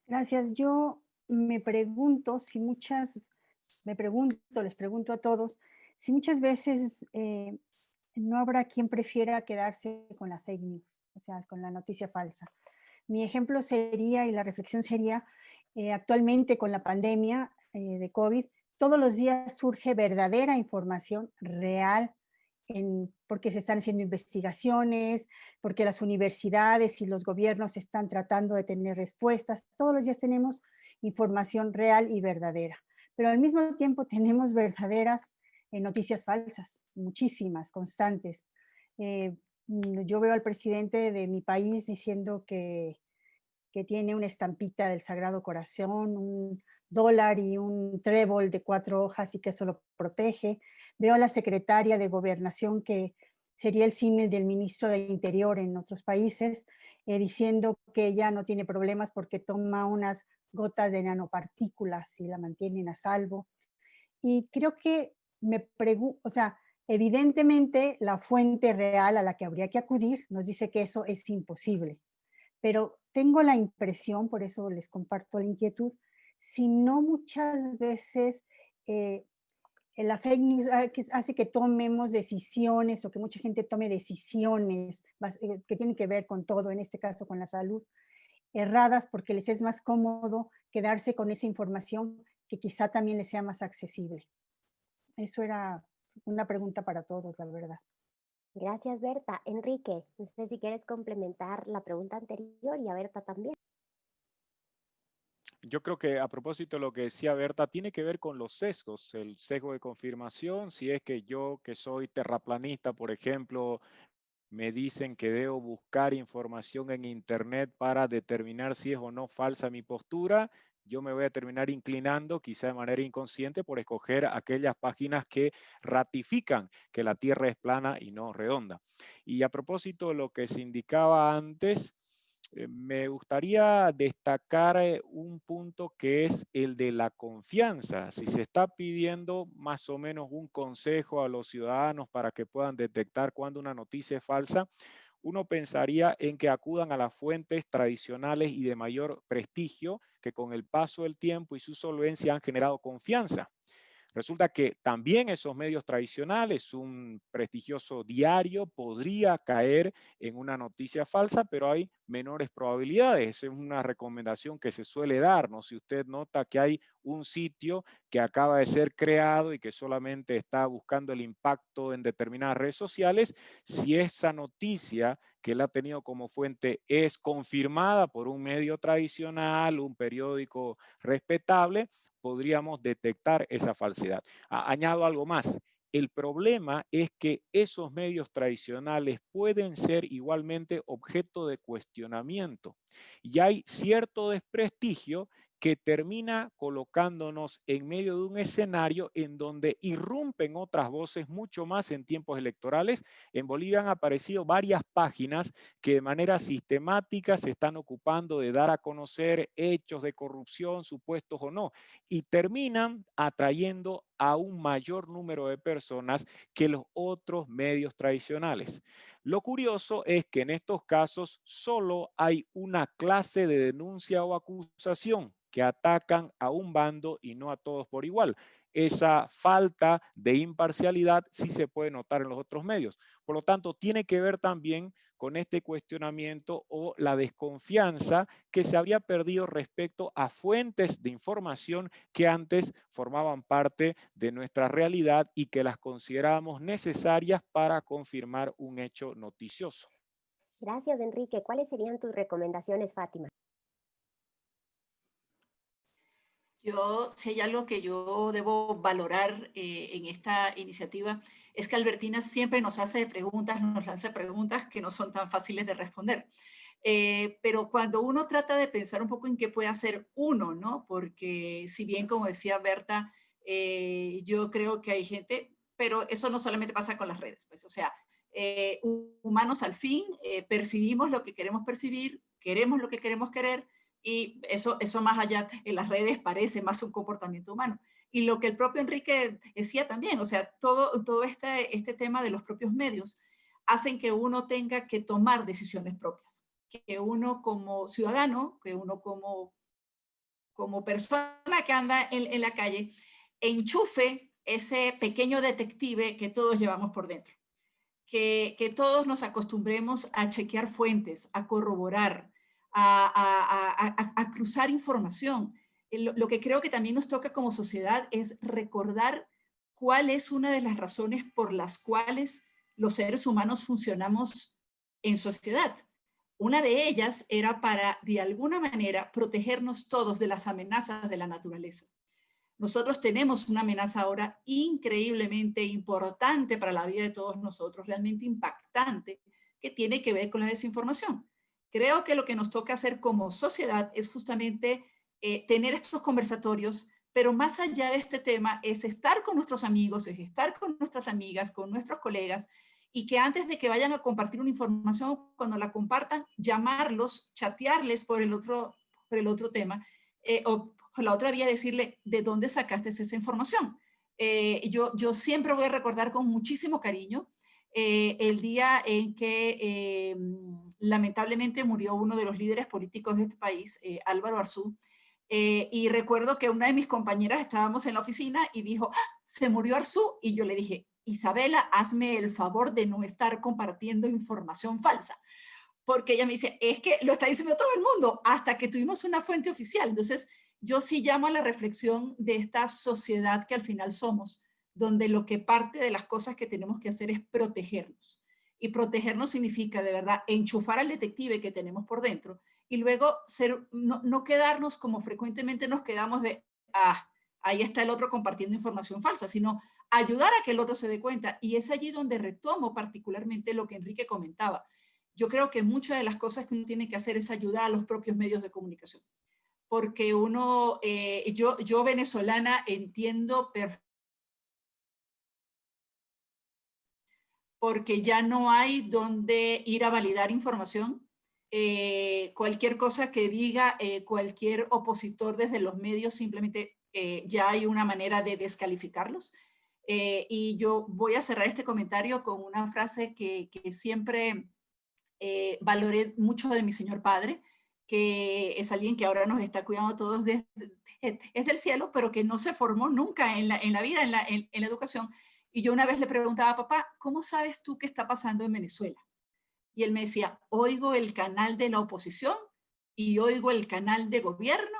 Gracias. Yo me pregunto si les pregunto a todos, si muchas veces no habrá quien prefiera quedarse con la fake news, o sea, con la noticia falsa. Mi ejemplo sería, y la reflexión sería, actualmente con la pandemia de COVID, todos los días surge verdadera información real, porque se están haciendo investigaciones, porque las universidades y los gobiernos están tratando de tener respuestas. Todos los días tenemos información real y verdadera, pero al mismo tiempo tenemos verdaderas noticias falsas, muchísimas, constantes. Yo veo al presidente de mi país diciendo que tiene una estampita del Sagrado Corazón, un dólar y un trébol de 4 hojas y que eso lo protege. Veo a la secretaria de Gobernación, que sería el símil del ministro de Interior en otros países, diciendo que ella no tiene problemas porque toma unas gotas de nanopartículas y la mantienen a salvo. Y creo que o sea, evidentemente la fuente real a la que habría que acudir nos dice que eso es imposible. Pero tengo la impresión, por eso les comparto la inquietud, si no muchas veces la fake news hace que tomemos decisiones o que mucha gente tome decisiones que tienen que ver con todo, en este caso con la salud, erradas porque les es más cómodo quedarse con esa información que quizá también les sea más accesible. Eso era una pregunta para todos, la verdad. Gracias, Berta. Enrique, no sé si quieres complementar la pregunta anterior y a Berta también. Yo creo que a propósito de lo que decía Berta, tiene que ver con los sesgos, el sesgo de confirmación. Si es que yo, que soy terraplanista, por ejemplo, me dicen que debo buscar información en Internet para determinar si es o no falsa mi postura, yo me voy a terminar inclinando, quizá de manera inconsciente, por escoger aquellas páginas que ratifican que la Tierra es plana y no redonda. Y a propósito de lo que se indicaba antes, me gustaría destacar un punto que es el de la confianza. Si se está pidiendo más o menos un consejo a los ciudadanos para que puedan detectar cuando una noticia es falsa, uno pensaría en que acudan a las fuentes tradicionales y de mayor prestigio que con el paso del tiempo y su solvencia han generado confianza. Resulta que también esos medios tradicionales, un prestigioso diario podría caer en una noticia falsa, pero hay menores probabilidades. Esa es una recomendación que se suele dar, ¿no? Si usted nota que hay un sitio que acaba de ser creado y que solamente está buscando el impacto en determinadas redes sociales, si esa noticia que él ha tenido como fuente es confirmada por un medio tradicional, un periódico respetable, podríamos detectar esa falsedad. Añado algo más. El problema es que esos medios tradicionales pueden ser igualmente objeto de cuestionamiento y hay cierto desprestigio que termina colocándonos en medio de un escenario en donde irrumpen otras voces mucho más en tiempos electorales. En Bolivia han aparecido varias páginas que de manera sistemática se están ocupando de dar a conocer hechos de corrupción, supuestos o no, y terminan atrayendo a un mayor número de personas que los otros medios tradicionales. Lo curioso es que en estos casos solo hay una clase de denuncia o acusación que atacan a un bando y no a todos por igual. Esa falta de imparcialidad sí se puede notar en los otros medios. Por lo tanto, tiene que ver también con este cuestionamiento o la desconfianza que se habría perdido respecto a fuentes de información que antes formaban parte de nuestra realidad y que las considerábamos necesarias para confirmar un hecho noticioso. Gracias, Enrique. ¿Cuáles serían tus recomendaciones, Fátima? Si hay algo que yo debo valorar en esta iniciativa, es que Albertina siempre nos hace preguntas, nos lanza preguntas que no son tan fáciles de responder. Pero cuando uno trata de pensar un poco en qué puede hacer uno, ¿no? Porque si bien, como decía Berta, yo creo que hay gente, pero eso no solamente pasa con las redes, pues, o sea, humanos al fin, percibimos lo que queremos percibir, queremos lo que queremos querer, y eso más allá en las redes parece más un comportamiento humano. Y lo que el propio Enrique decía también, o sea, todo este tema de los propios medios hacen que uno tenga que tomar decisiones propias, que uno como ciudadano, que uno como persona que anda en la calle, enchufe ese pequeño detective que todos llevamos por dentro. Que todos nos acostumbremos a chequear fuentes, a corroborar, a cruzar información. Lo que creo que también nos toca como sociedad es recordar cuál es una de las razones por las cuales los seres humanos funcionamos en sociedad. Una de ellas era para, de alguna manera, protegernos todos de las amenazas de la naturaleza. Nosotros tenemos una amenaza ahora increíblemente importante para la vida de todos nosotros, realmente impactante, que tiene que ver con la desinformación. Creo que lo que nos toca hacer como sociedad es justamente tener estos conversatorios, pero más allá de este tema es estar con nuestros amigos, es estar con nuestras amigas, con nuestros colegas, y que antes de que vayan a compartir una información, cuando la compartan, llamarlos, chatearles por el otro tema, o la otra vía decirle de dónde sacaste esa información. Yo siempre voy a recordar con muchísimo cariño el día en que lamentablemente murió uno de los líderes políticos de este país, Álvaro Arzú, y recuerdo que una de mis compañeras estábamos en la oficina y dijo, ¡ah, se murió Arzú! Y yo le dije, Isabela, hazme el favor de no estar compartiendo información falsa. Porque ella me dice, es que lo está diciendo todo el mundo, hasta que tuvimos una fuente oficial. Entonces, yo sí llamo a la reflexión de esta sociedad que al final somos, donde lo que parte de las cosas que tenemos que hacer es protegernos. Y protegernos significa, de verdad, enchufar al detective que tenemos por dentro y luego no quedarnos como frecuentemente nos quedamos de, ahí está el otro compartiendo información falsa, sino ayudar a que el otro se dé cuenta. Y es allí donde retomo particularmente lo que Enrique comentaba. Yo creo que muchas de las cosas que uno tiene que hacer es ayudar a los propios medios de comunicación. Porque uno, yo venezolana entiendo perfectamente, porque ya no hay donde ir a validar información. Cualquier cosa que diga cualquier opositor desde los medios, simplemente ya hay una manera de descalificarlos. Y yo voy a cerrar este comentario con una frase que siempre valoré mucho de mi señor padre, que es alguien que ahora nos está cuidando a todos desde el cielo, pero que no se formó nunca en la vida, en la educación. Y yo una vez le preguntaba, papá, ¿cómo sabes tú qué está pasando en Venezuela? Y él me decía, oigo el canal de la oposición y oigo el canal de gobierno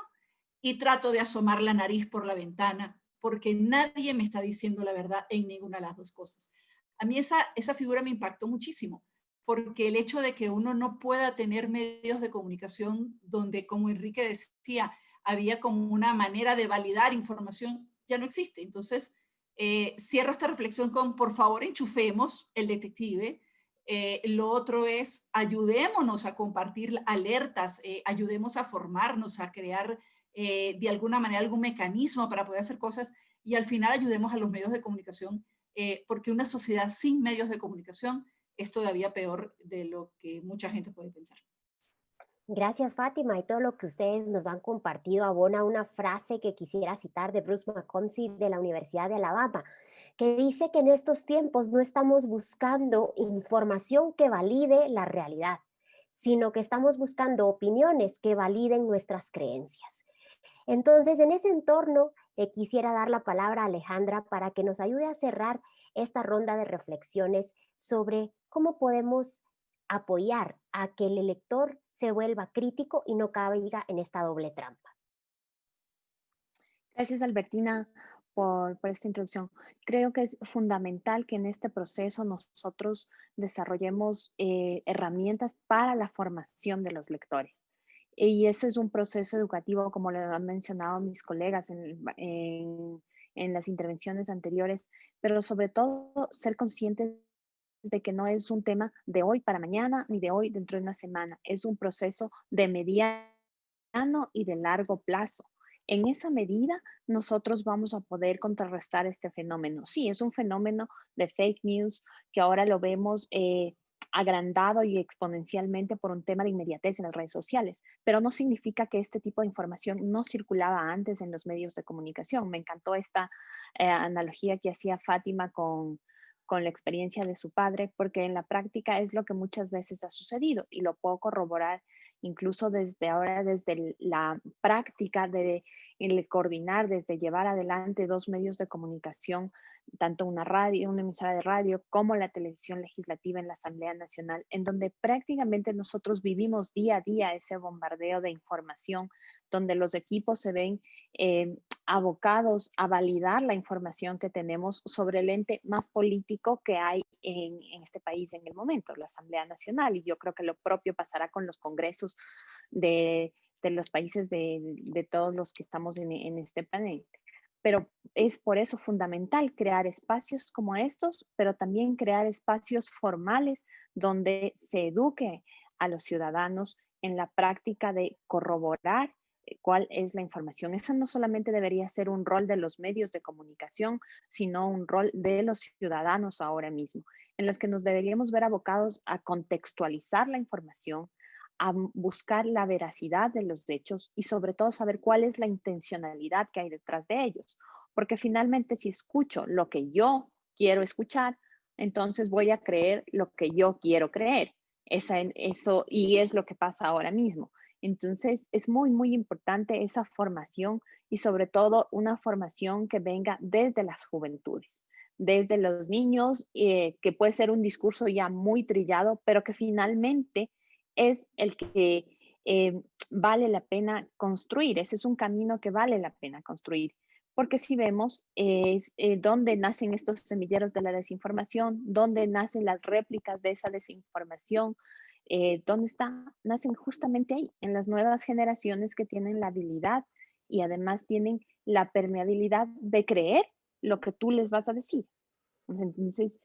y trato de asomar la nariz por la ventana porque nadie me está diciendo la verdad en ninguna de las dos cosas. A mí esa figura me impactó muchísimo, porque el hecho de que uno no pueda tener medios de comunicación donde, como Enrique decía, había como una manera de validar información, ya no existe. Entonces, cierro esta reflexión con, por favor, enchufemos el detective. Lo otro es, ayudémonos a compartir alertas, ayudemos a formarnos, a crear de alguna manera algún mecanismo para poder hacer cosas y al final ayudemos a los medios de comunicación, porque una sociedad sin medios de comunicación es todavía peor de lo que mucha gente puede pensar. Gracias, Fátima, y todo lo que ustedes nos han compartido abona una frase que quisiera citar de Bruce McConaughey de la Universidad de Alabama, que dice que en estos tiempos no estamos buscando información que valide la realidad, sino que estamos buscando opiniones que validen nuestras creencias. Entonces, en ese entorno, quisiera dar la palabra a Alejandra para que nos ayude a cerrar esta ronda de reflexiones sobre cómo podemos apoyar a que el elector se vuelva crítico y no caiga en esta doble trampa. Gracias, Albertina, por esta introducción. Creo que es fundamental que en este proceso nosotros desarrollemos herramientas para la formación de los lectores. Y eso es un proceso educativo, como lo han mencionado mis colegas en las intervenciones anteriores, pero sobre todo ser conscientes de que no es un tema de hoy para mañana ni de hoy dentro de una semana. Es un proceso de mediano y de largo plazo. En esa medida, nosotros vamos a poder contrarrestar este fenómeno. Sí, es un fenómeno de fake news que ahora lo vemos agrandado y exponencialmente por un tema de inmediatez en las redes sociales, pero no significa que este tipo de información no circulaba antes en los medios de comunicación. Me encantó esta analogía que hacía Fátima con la experiencia de su padre, porque en la práctica es lo que muchas veces ha sucedido y lo puedo corroborar incluso desde ahora, desde la práctica de el coordinar, desde llevar adelante dos medios de comunicación, tanto una emisora de radio como la televisión legislativa en la Asamblea Nacional, en donde prácticamente nosotros vivimos día a día ese bombardeo de información, donde los equipos se ven abocados a validar la información que tenemos sobre el ente más político que hay en este país en el momento, la Asamblea Nacional, y yo creo que lo propio pasará con los congresos de los países de todos los que estamos en este planeta. Pero es por eso fundamental crear espacios como estos, pero también crear espacios formales donde se eduque a los ciudadanos en la práctica de corroborar cuál es la información. Esa no solamente debería ser un rol de los medios de comunicación, sino un rol de los ciudadanos ahora mismo, en los que nos deberíamos ver abocados a contextualizar la información, a buscar la veracidad de los hechos y sobre todo saber cuál es la intencionalidad que hay detrás de ellos. Porque finalmente si escucho lo que yo quiero escuchar, entonces voy a creer lo que yo quiero creer. Eso y es lo que pasa ahora mismo. Entonces es muy, muy importante esa formación y sobre todo una formación que venga desde las juventudes, desde los niños, que puede ser un discurso ya muy trillado, pero que finalmente es el que vale la pena construir. Ese es un camino que vale la pena construir. Porque si vemos dónde nacen estos semilleros de la desinformación, dónde nacen las réplicas de esa desinformación, ¿dónde está? Nacen justamente ahí, en las nuevas generaciones que tienen la habilidad y además tienen la permeabilidad de creer lo que tú les vas a decir. Entonces,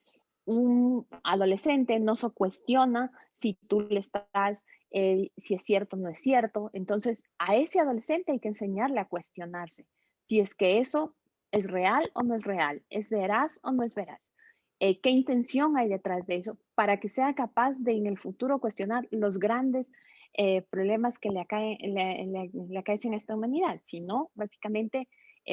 un adolescente no se cuestiona si tú le estás, si es cierto o no es cierto. Entonces, a ese adolescente hay que enseñarle a cuestionarse si es que eso es real o no es real, es veraz o no es veraz. ¿Qué intención hay detrás de eso? Para que sea capaz de en el futuro cuestionar los grandes problemas que le acaecen a esta humanidad. Si no, básicamente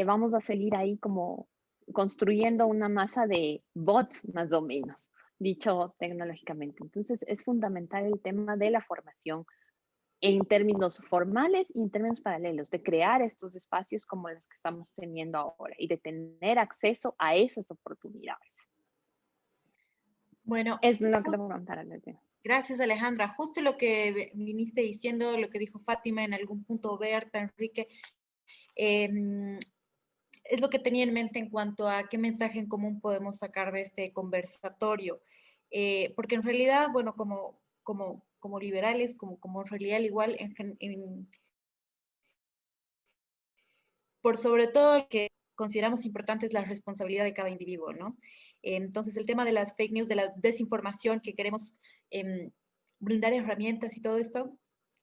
vamos a seguir ahí como construyendo una masa de bots más o menos, dicho tecnológicamente. Entonces es fundamental el tema de la formación en términos formales y en términos paralelos, de crear estos espacios como los que estamos teniendo ahora y de tener acceso a esas oportunidades. Bueno, Es lo que te voy a preguntar, Alejandra. gracias, Alejandra. Justo lo que viniste diciendo, lo que dijo Fátima en algún punto, Berta, Enrique, es lo que tenía en mente en cuanto a qué mensaje en común podemos sacar de este conversatorio. Porque en realidad, bueno, como liberales, como en realidad igual, por sobre todo lo que consideramos importante es la responsabilidad de cada individuo, ¿no? Entonces, el tema de las fake news, de la desinformación, que queremos brindar herramientas y todo esto,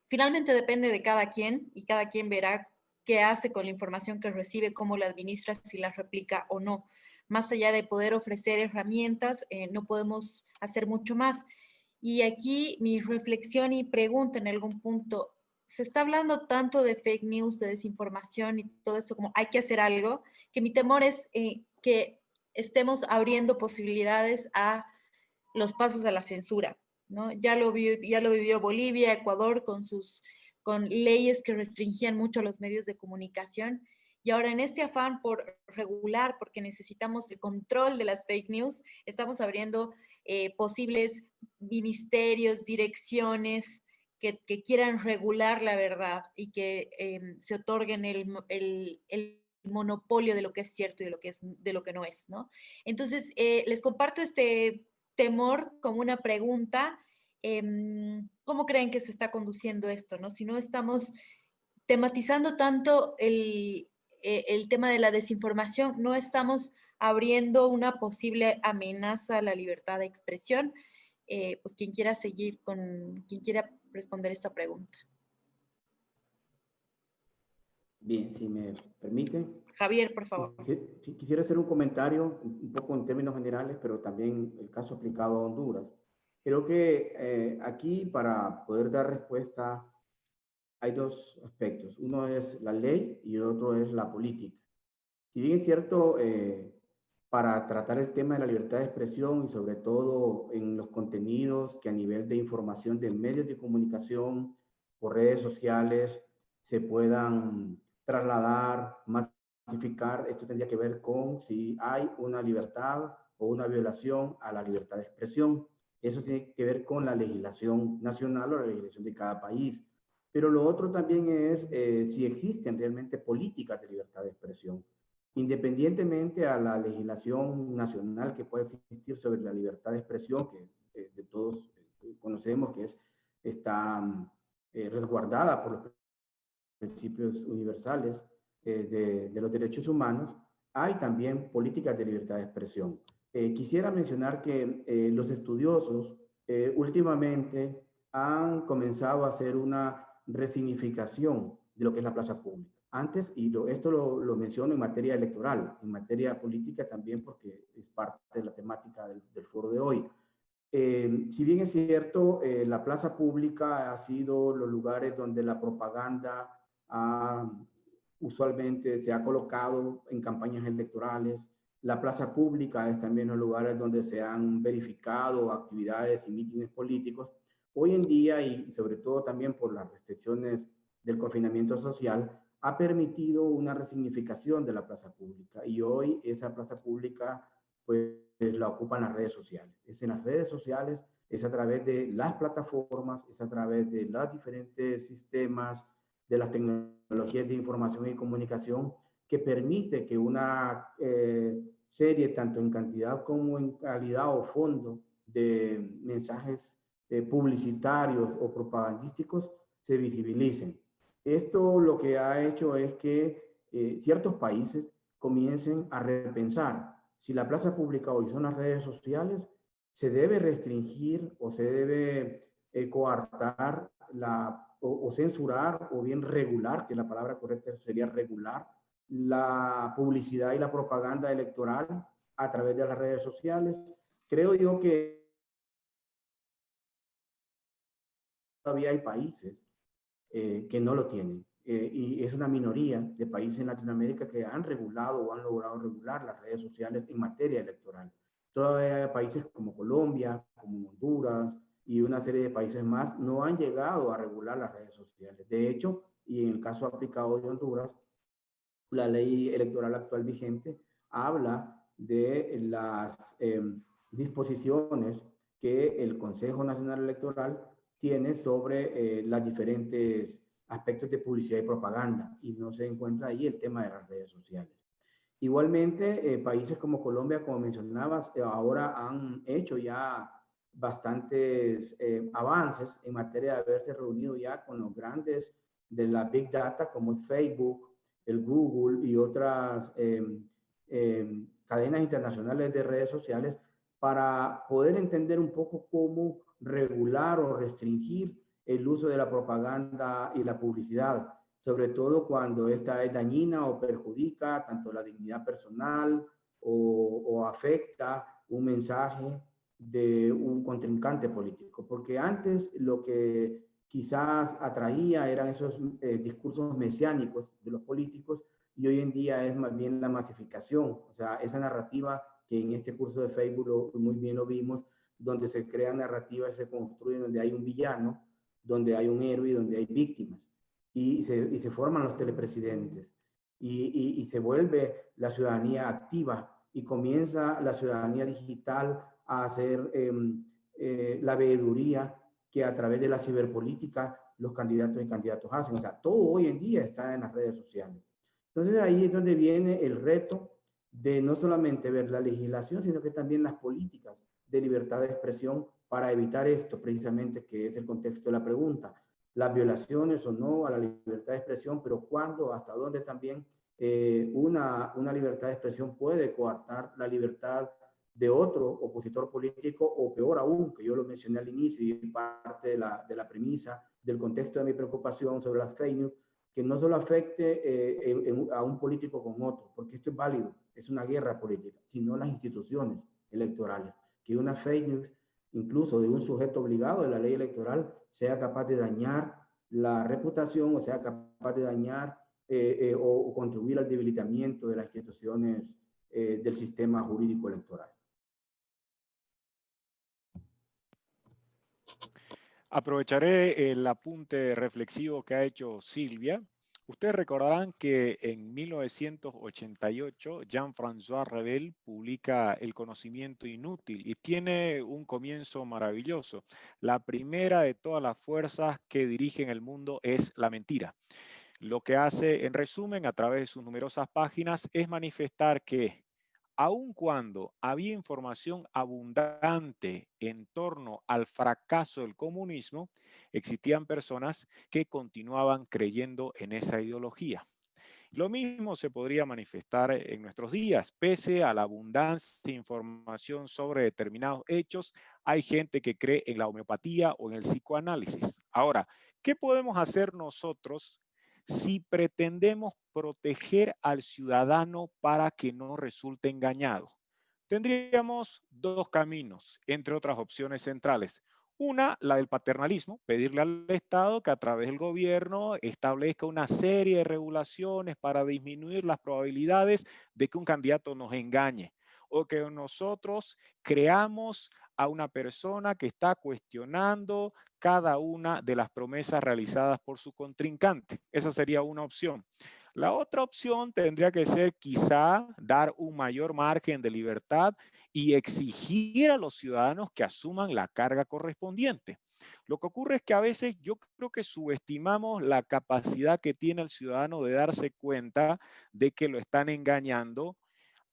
finalmente depende de cada quien y cada quien verá qué hace con la información que recibe, cómo la administra, si la replica o no. Más allá de poder ofrecer herramientas, no podemos hacer mucho más. Y aquí mi reflexión y pregunta en algún punto, se está hablando tanto de fake news, de desinformación y todo esto, como hay que hacer algo, que mi temor es que estemos abriendo posibilidades a los pasos a la censura, ¿no? Ya lo vivió Bolivia, Ecuador, con leyes que restringían mucho a los medios de comunicación. Y ahora en este afán por regular, porque necesitamos el control de las fake news, estamos abriendo posibles ministerios, direcciones que quieran regular la verdad y que se otorguen el monopolio de lo que es cierto y de lo que no es, ¿no? Entonces, les comparto este temor como una pregunta. ¿Cómo creen que se está conduciendo esto, no? Si no estamos tematizando tanto el tema de la desinformación, no estamos abriendo una posible amenaza a la libertad de expresión. Pues quien quiera quien quiera responder esta pregunta. Bien, si me permiten. Javier, por favor. Quisiera hacer un comentario un poco en términos generales, pero también el caso aplicado a Honduras. Creo que aquí para poder dar respuesta hay dos aspectos. Uno es la ley y el otro es la política. Si bien es cierto, para tratar el tema de la libertad de expresión y sobre todo en los contenidos que a nivel de información de medios de comunicación por redes sociales se puedan trasladar, masificar, esto tendría que ver con si hay una libertad o una violación a la libertad de expresión. Eso tiene que ver con la legislación nacional o la legislación de cada país. Pero lo otro también es si existen realmente políticas de libertad de expresión. Independientemente a la legislación nacional que puede existir sobre la libertad de expresión, que de todos conocemos que está resguardada por los principios universales de los derechos humanos, hay también políticas de libertad de expresión. Quisiera mencionar que los estudiosos últimamente han comenzado a hacer una resignificación de lo que es la plaza pública. Antes, y esto lo menciono en materia electoral, en materia política también porque es parte de la temática del foro de hoy. Si bien es cierto, la plaza pública ha sido los lugares donde la propaganda usualmente se ha colocado en campañas electorales. La plaza pública es también los lugares donde se han verificado actividades y mítines políticos. Hoy en día, y sobre todo también por las restricciones del confinamiento social, ha permitido una resignificación de la plaza pública. Y hoy esa plaza pública pues la ocupan las redes sociales. Es en las redes sociales, es a través de las plataformas, es a través de los diferentes sistemas, de las tecnologías de información y comunicación, que permite que una serie, tanto en cantidad como en calidad o fondo, de mensajes publicitarios o propagandísticos se visibilicen. Esto lo que ha hecho es que ciertos países comiencen a repensar si la plaza pública hoy son las redes sociales, se debe restringir o se debe coartar o censurar o bien regular, que la palabra correcta sería regular, la publicidad y la propaganda electoral a través de las redes sociales. Creo yo que todavía hay países que no lo tienen. Y es una minoría de países en Latinoamérica que han regulado o han logrado regular las redes sociales en materia electoral. Todavía hay países como Colombia, como Honduras, y una serie de países más no han llegado a regular las redes sociales. De hecho, y en el caso aplicado de Honduras, la ley electoral actual vigente habla de las disposiciones que el Consejo Nacional Electoral tiene sobre los diferentes aspectos de publicidad y propaganda, y no se encuentra ahí el tema de las redes sociales. Igualmente, países como Colombia, como mencionabas, ahora han hecho ya bastantes avances en materia de haberse reunido ya con los grandes de la Big Data, como es Facebook, el Google y otras cadenas internacionales de redes sociales, para poder entender un poco cómo regular o restringir el uso de la propaganda y la publicidad, sobre todo cuando esta es dañina o perjudica tanto la dignidad personal o afecta un mensaje de un contrincante político. Porque antes lo que quizás atraía eran esos discursos mesiánicos de los políticos, y hoy en día es más bien la masificación, o sea, esa narrativa que en este curso de Facebook muy bien lo vimos, donde se crean narrativas y se construyen, donde hay un villano, donde hay un héroe y donde hay víctimas, y se forman los telepresidentes, y se vuelve la ciudadanía activa, y comienza la ciudadanía digital a hacer la veeduría que a través de la ciberpolítica los candidatos y candidatos hacen. O sea, todo hoy en día está en las redes sociales. Entonces ahí es donde viene el reto de no solamente ver la legislación, sino que también las políticas de libertad de expresión para evitar esto, precisamente, que es el contexto de la pregunta. Las violaciones o no a la libertad de expresión, pero cuándo, hasta dónde también una libertad de expresión puede coartar la libertad de otro opositor político, o peor aún, que yo lo mencioné al inicio y parte de la premisa del contexto de mi preocupación sobre las fake news, que no solo afecte a un político con otro, porque esto es válido, es una guerra política, sino las instituciones electorales, que una fake news, incluso de un sujeto obligado de la ley electoral, sea capaz de dañar la reputación, o sea capaz de dañar o contribuir al debilitamiento de las instituciones del sistema jurídico electoral. Aprovecharé el apunte reflexivo que ha hecho Silvia. Ustedes recordarán que en 1988 Jean-François Revel publica El conocimiento inútil y tiene un comienzo maravilloso. La primera de todas las fuerzas que dirigen el mundo es la mentira. Lo que hace, en resumen, a través de sus numerosas páginas, es manifestar que aun cuando había información abundante en torno al fracaso del comunismo, existían personas que continuaban creyendo en esa ideología. Lo mismo se podría manifestar en nuestros días. Pese a la abundancia de información sobre determinados hechos, hay gente que cree en la homeopatía o en el psicoanálisis. Ahora, ¿qué podemos hacer nosotros si pretendemos proteger al ciudadano para que no resulte engañado? Tendríamos dos caminos, entre otras opciones centrales. Una, la del paternalismo, pedirle al Estado que a través del gobierno establezca una serie de regulaciones para disminuir las probabilidades de que un candidato nos engañe, o que nosotros creamos a una persona que está cuestionando cada una de las promesas realizadas por su contrincante. Esa sería una opción. La otra opción tendría que ser quizá dar un mayor margen de libertad y exigir a los ciudadanos que asuman la carga correspondiente. Lo que ocurre es que a veces yo creo que subestimamos la capacidad que tiene el ciudadano de darse cuenta de que lo están engañando,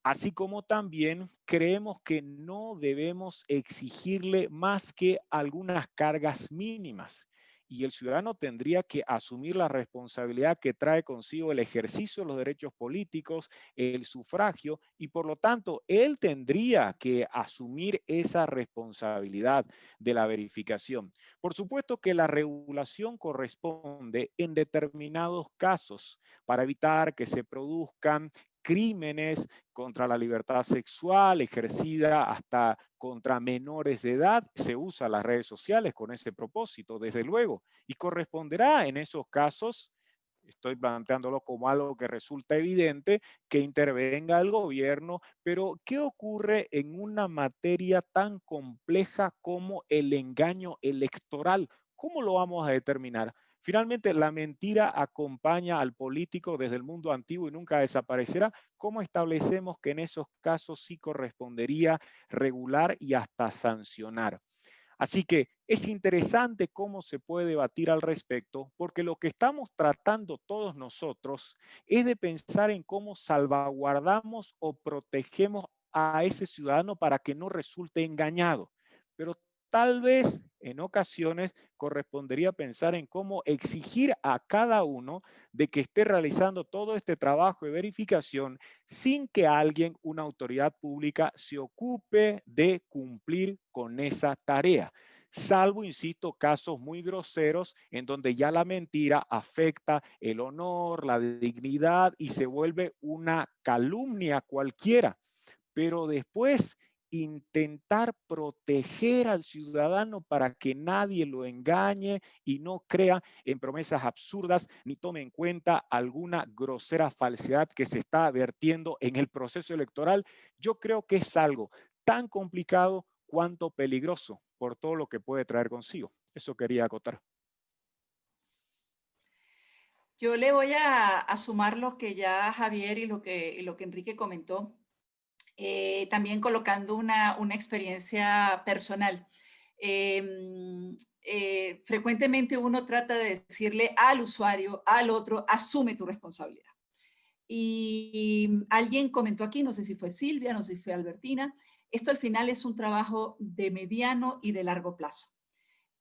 así como también creemos que no debemos exigirle más que algunas cargas mínimas. Y el ciudadano tendría que asumir la responsabilidad que trae consigo el ejercicio de los derechos políticos, el sufragio, y por lo tanto, él tendría que asumir esa responsabilidad de la verificación. Por supuesto que la regulación corresponde en determinados casos para evitar que se produzcan crímenes contra la libertad sexual ejercida hasta contra menores de edad. Se usan las redes sociales con ese propósito, desde luego, y corresponderá en esos casos estoy planteándolo como algo que resulta evidente, que intervenga el gobierno, pero ¿qué ocurre en una materia tan compleja como el engaño electoral? ¿Cómo lo vamos a determinar? Finalmente, la mentira acompaña al político desde el mundo antiguo y nunca desaparecerá. ¿Cómo establecemos que en esos casos sí correspondería regular y hasta sancionar? Así que es interesante cómo se puede debatir al respecto, porque lo que estamos tratando todos nosotros es de pensar en cómo salvaguardamos o protegemos a ese ciudadano para que no resulte engañado. Pero tal vez en ocasiones correspondería pensar en cómo exigir a cada uno de que esté realizando todo este trabajo de verificación sin que alguien, una autoridad pública, se ocupe de cumplir con esa tarea. Salvo, insisto, casos muy groseros en donde ya la mentira afecta el honor, la dignidad y se vuelve una calumnia cualquiera. Pero después intentar proteger al ciudadano para que nadie lo engañe y no crea en promesas absurdas ni tome en cuenta alguna grosera falsedad que se está vertiendo en el proceso electoral, yo creo que es algo tan complicado cuanto peligroso por todo lo que puede traer consigo. Eso quería acotar. Yo le voy a sumar lo que ya Javier y lo que Enrique comentó. También colocando una experiencia personal. Frecuentemente uno trata de decirle al usuario, al otro, asume tu responsabilidad. Y alguien comentó aquí, no sé si fue Silvia, no sé si fue Albertina, esto al final es un trabajo de mediano y de largo plazo.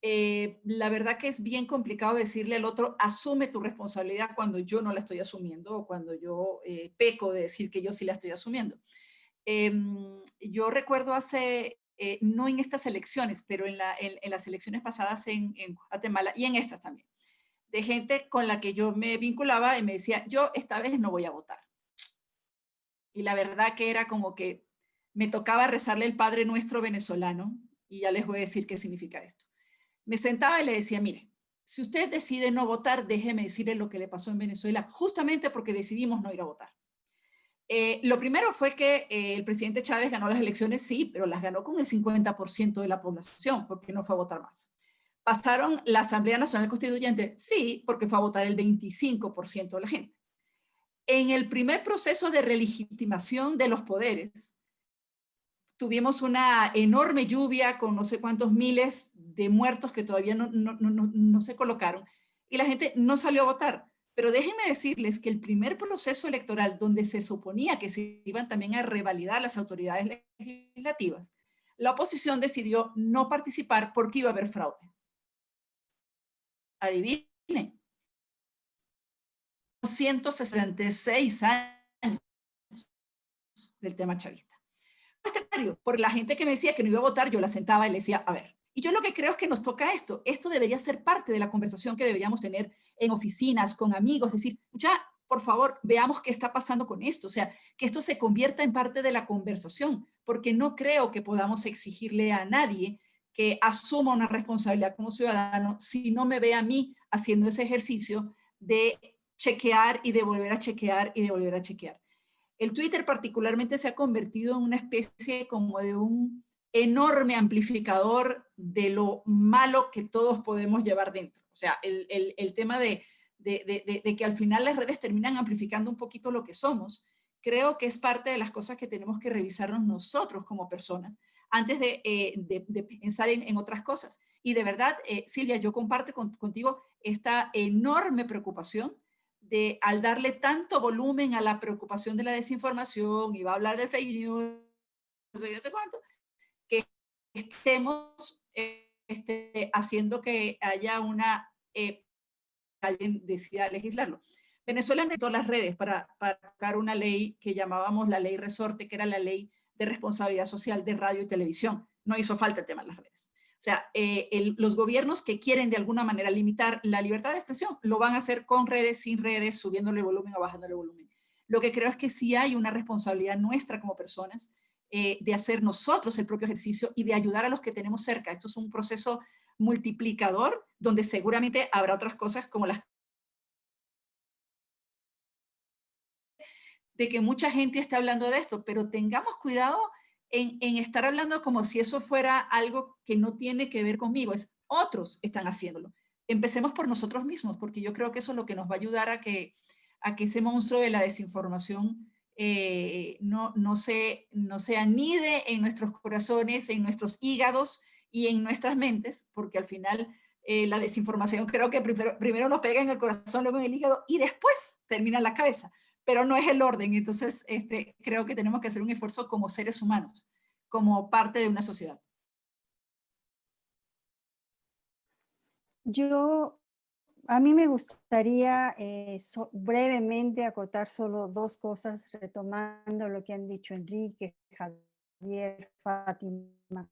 La verdad que es bien complicado decirle al otro, asume tu responsabilidad cuando yo no la estoy asumiendo o cuando yo peco de decir que yo sí la estoy asumiendo. Yo recuerdo no en estas elecciones, pero en las elecciones pasadas en Guatemala y en estas también, de gente con la que yo me vinculaba y me decía, yo esta vez no voy a votar. Y la verdad que era como que me tocaba rezarle el Padre Nuestro venezolano, y ya les voy a decir qué significa esto. Me sentaba y le decía, mire, si usted decide no votar, déjeme decirle lo que le pasó en Venezuela, justamente porque decidimos no ir a votar. Lo primero fue que el presidente Chávez ganó las elecciones, sí, pero las ganó con el 50% de la población, porque no fue a votar más. Pasaron la Asamblea Nacional Constituyente, sí, porque fue a votar el 25% de la gente. En el primer proceso de relegitimación de los poderes, tuvimos una enorme lluvia con no sé cuántos miles de muertos que todavía no se colocaron y la gente no salió a votar. Pero déjenme decirles que el primer proceso electoral donde se suponía que se iban también a revalidar las autoridades legislativas, la oposición decidió no participar porque iba a haber fraude. Adivinen. 166 años del tema chavista. Por la gente que me decía que no iba a votar, yo la sentaba y le decía, a ver, y yo lo que creo es que nos toca esto debería ser parte de la conversación que deberíamos tener en oficinas, con amigos, decir, ya, por favor, veamos qué está pasando con esto, o sea, que esto se convierta en parte de la conversación, porque no creo que podamos exigirle a nadie que asuma una responsabilidad como ciudadano si no me ve a mí haciendo ese ejercicio de chequear y de volver a chequear y de volver a chequear. El Twitter particularmente se ha convertido en una especie como de un enorme amplificador de lo malo que todos podemos llevar dentro. O sea, el tema de que al final las redes terminan amplificando un poquito lo que somos, creo que es parte de las cosas que tenemos que revisarnos nosotros como personas antes de pensar en otras cosas. Y de verdad, Silvia, yo comparto contigo esta enorme preocupación de al darle tanto volumen a la preocupación de la desinformación y va a hablar de fake news, no sé cuánto, que estemos haciendo que haya alguien decida legislarlo. Venezuela necesitó las redes para sacar una ley que llamábamos la ley resorte, que era la ley de responsabilidad social de radio y televisión. No hizo falta el tema de las redes. O sea, los gobiernos que quieren de alguna manera limitar la libertad de expresión lo van a hacer con redes, sin redes, subiéndole volumen o bajándole volumen. Lo que creo es que sí hay una responsabilidad nuestra como personas de hacer nosotros el propio ejercicio y de ayudar a los que tenemos cerca. Esto es un proceso multiplicador donde seguramente habrá otras cosas como las de que mucha gente está hablando de esto, pero tengamos cuidado en estar hablando como si eso fuera algo que no tiene que ver conmigo, es otros están haciéndolo. Empecemos por nosotros mismos, porque yo creo que eso es lo que nos va a ayudar a que ese monstruo de la desinformación no se anide en nuestros corazones, en nuestros hígados y en nuestras mentes, porque al final la desinformación creo que primero nos pega en el corazón, luego en el hígado y después termina en la cabeza, pero no es el orden. Entonces, creo que tenemos que hacer un esfuerzo como seres humanos, como parte de una sociedad. A mí me gustaría brevemente acotar solo dos cosas, retomando lo que han dicho Enrique, Javier, Fátima.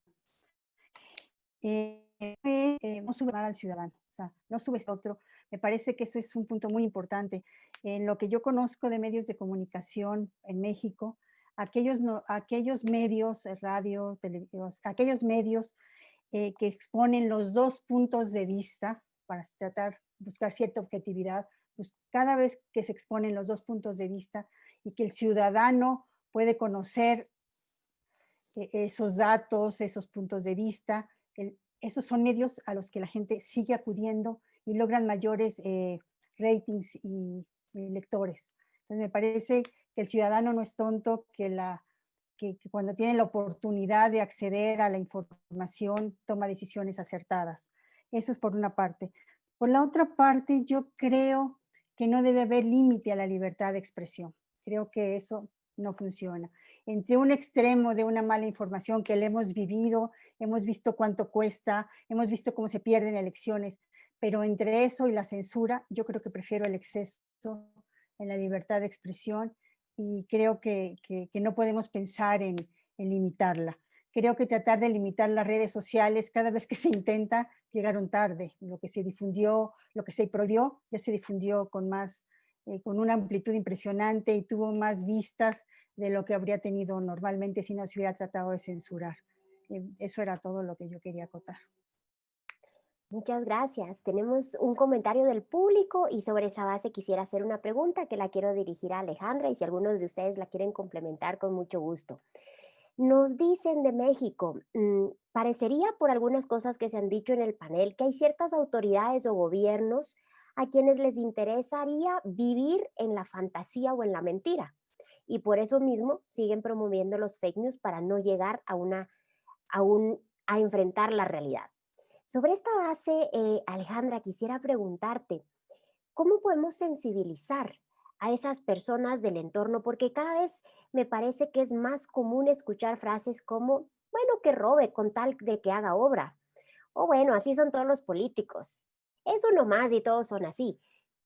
No subestimar al ciudadano, o sea, no subestimar a otro. Me parece que eso es un punto muy importante. En lo que yo conozco de medios de comunicación en México, aquellos medios, radio, televisión, aquellos medios que exponen los dos puntos de vista para buscar cierta objetividad, pues cada vez que se exponen los dos puntos de vista y que el ciudadano puede conocer esos datos, esos puntos de vista, esos son medios a los que la gente sigue acudiendo y logran mayores ratings y lectores. Entonces me parece que el ciudadano no es tonto, que cuando tiene la oportunidad de acceder a la información toma decisiones acertadas. Eso es por una parte. Por la otra parte, yo creo que no debe haber límite a la libertad de expresión. Creo que eso no funciona. Entre un extremo de una mala información que le hemos vivido, hemos visto cuánto cuesta, hemos visto cómo se pierden elecciones, pero entre eso y la censura, yo creo que prefiero el exceso en la libertad de expresión y creo que no podemos pensar en limitarla. Creo que tratar de limitar las redes sociales, cada vez que se intenta, llegaron tarde. Lo que se difundió, lo que se prohibió, ya se difundió con una amplitud impresionante y tuvo más vistas de lo que habría tenido normalmente si no se hubiera tratado de censurar. Eso era todo lo que yo quería acotar. Muchas gracias. Tenemos un comentario del público y sobre esa base quisiera hacer una pregunta que la quiero dirigir a Alejandra y si algunos de ustedes la quieren complementar con mucho gusto. Nos dicen de México, parecería por algunas cosas que se han dicho en el panel que hay ciertas autoridades o gobiernos a quienes les interesaría vivir en la fantasía o en la mentira y por eso mismo siguen promoviendo los fake news para no llegar a enfrentar la realidad. Sobre esta base, Alejandra, quisiera preguntarte, ¿cómo podemos sensibilizar a esas personas del entorno? Porque cada vez me parece que es más común escuchar frases como, bueno, que robe con tal de que haga obra. O bueno, así son todos los políticos. Es uno más y todos son así.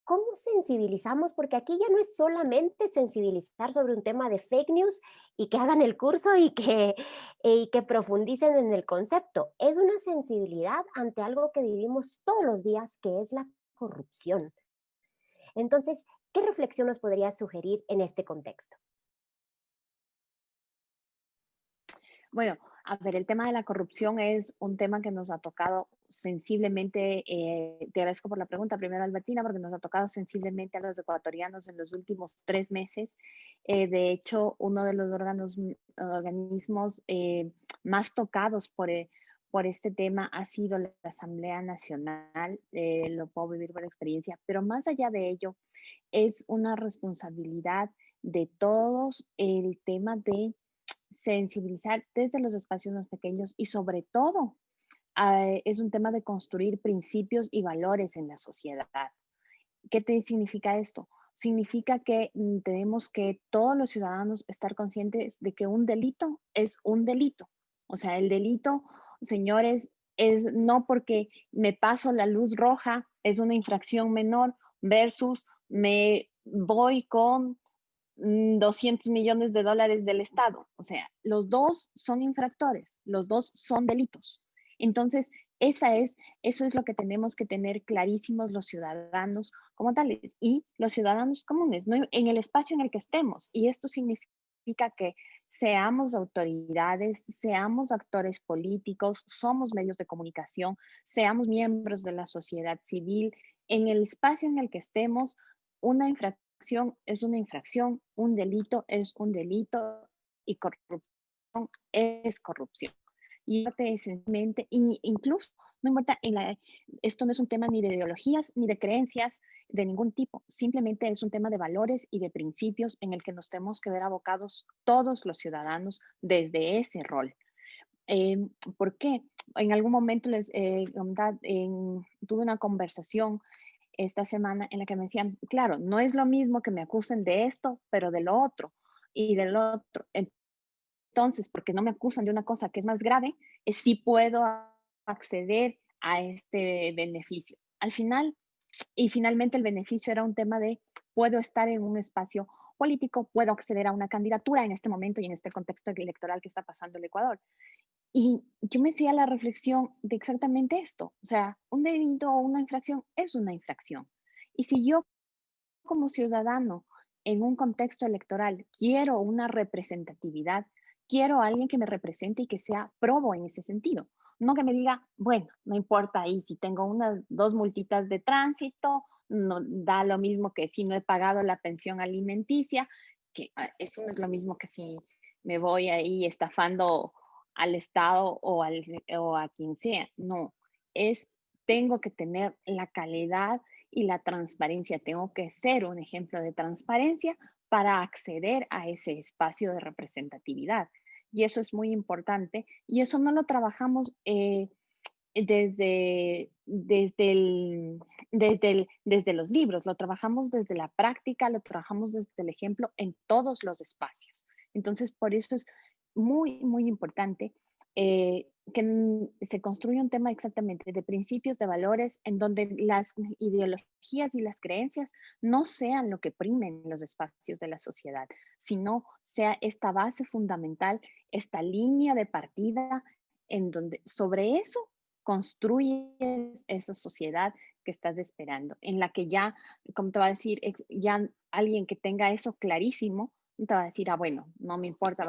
¿Cómo sensibilizamos? Porque aquí ya no es solamente sensibilizar sobre un tema de fake news y que hagan el curso y que profundicen en el concepto. Es una sensibilidad ante algo que vivimos todos los días, que es la corrupción. Entonces, ¿qué reflexión nos podría sugerir en este contexto? Bueno, a ver, el tema de la corrupción es un tema que nos ha tocado sensiblemente, te agradezco por la pregunta primero, Albertina, porque nos ha tocado sensiblemente a los ecuatorianos en los últimos 3 meses. De hecho, uno de los organismos más tocados por este tema ha sido la Asamblea Nacional, lo puedo vivir por experiencia, pero más allá de ello, es una responsabilidad de todos el tema de sensibilizar desde los espacios más pequeños y sobre todo es un tema de construir principios y valores en la sociedad. ¿Qué significa esto? Significa que tenemos que todos los ciudadanos estar conscientes de que un delito es un delito. O sea, el delito, señores, es no porque me paso la luz roja, es una infracción menor versus me voy con 200 millones de dólares del Estado. O sea, los dos son infractores, los dos son delitos. Entonces, eso es lo que tenemos que tener clarísimos los ciudadanos como tales y los ciudadanos comunes, ¿no? En el espacio en el que estemos. Y esto significa que seamos autoridades, seamos actores políticos, somos medios de comunicación, seamos miembros de la sociedad civil, en el espacio en el que estemos, una infracción infracción es una infracción, un delito es un delito y corrupción es corrupción. Y esencialmente, y incluso, no importa, esto no es un tema ni de ideologías ni de creencias de ningún tipo, simplemente es un tema de valores y de principios en el que nos tenemos que ver abocados todos los ciudadanos desde ese rol. ¿Por qué? En algún momento tuve una conversación esta semana en la que me decían, claro, no es lo mismo que me acusen de esto, pero de lo otro y del otro. Entonces, porque no me acusan de una cosa que es más grave, sí puedo acceder a este beneficio. Al final, y finalmente el beneficio era un tema de puedo estar en un espacio político, puedo acceder a una candidatura en este momento y en este contexto electoral que está pasando el Ecuador. Y yo me hacía la reflexión de exactamente esto. O sea, un delito o una infracción es una infracción. Y si yo como ciudadano en un contexto electoral quiero una representatividad, quiero a alguien que me represente y que sea probo en ese sentido. No que me diga, bueno, no importa ahí si tengo unas 2 multitas de tránsito, no da lo mismo que si no he pagado la pensión alimenticia, que eso no es lo mismo que si me voy ahí estafando al Estado o a quien sea. No, tengo que tener la calidad y la transparencia. Tengo que ser un ejemplo de transparencia para acceder a ese espacio de representatividad. Y eso es muy importante. Y eso no lo trabajamos desde los libros, lo trabajamos desde la práctica, lo trabajamos desde el ejemplo en todos los espacios. Entonces, por eso es muy, muy importante que se construya un tema exactamente de principios, de valores, en donde las ideologías y las creencias no sean lo que primen los espacios de la sociedad, sino sea esta base fundamental, esta línea de partida, en donde sobre eso construyes esa sociedad que estás esperando, en la que ya, como te va a decir, ya alguien que tenga eso clarísimo, te va a decir, bueno, no me importa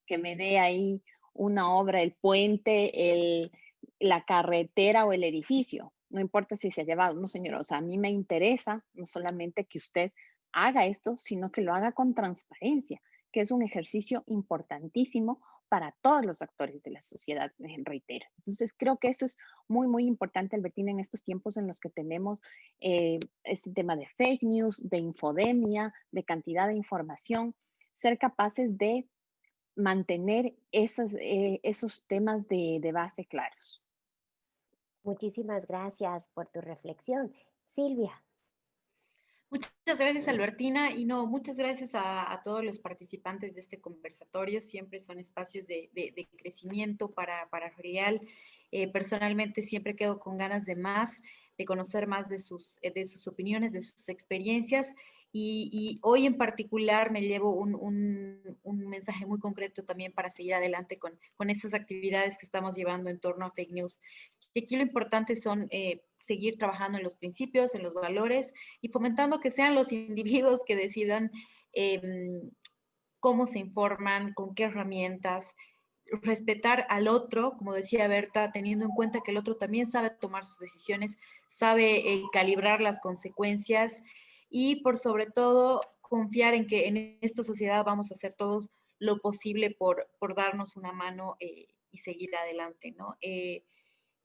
que me dé ahí una obra, el puente, la carretera o el edificio. No importa si se ha llevado, no señora, o sea, a mí me interesa no solamente que usted haga esto, sino que lo haga con transparencia, que es un ejercicio importantísimo para todos los actores de la sociedad, reitero. Entonces, creo que eso es muy, muy importante, Albertina, en estos tiempos en los que tenemos este tema de fake news, de infodemia, de cantidad de información, ser capaces de mantener esos temas de base claros. Muchísimas gracias por tu reflexión. Silvia. Muchas gracias, Albertina, y no, muchas gracias a todos los participantes de este conversatorio. Siempre son espacios de crecimiento para Real. Personalmente siempre quedo con ganas de más, de conocer más de sus opiniones, de sus experiencias. Y hoy en particular me llevo un mensaje muy concreto también para seguir adelante con estas actividades que estamos llevando en torno a fake news. Y aquí lo importante son seguir trabajando en los principios, en los valores y fomentando que sean los individuos que decidan cómo se informan, con qué herramientas, respetar al otro, como decía Berta, teniendo en cuenta que el otro también sabe tomar sus decisiones, sabe calibrar las consecuencias y por sobre todo confiar en que en esta sociedad vamos a hacer todos lo posible por darnos una mano y seguir adelante, ¿no?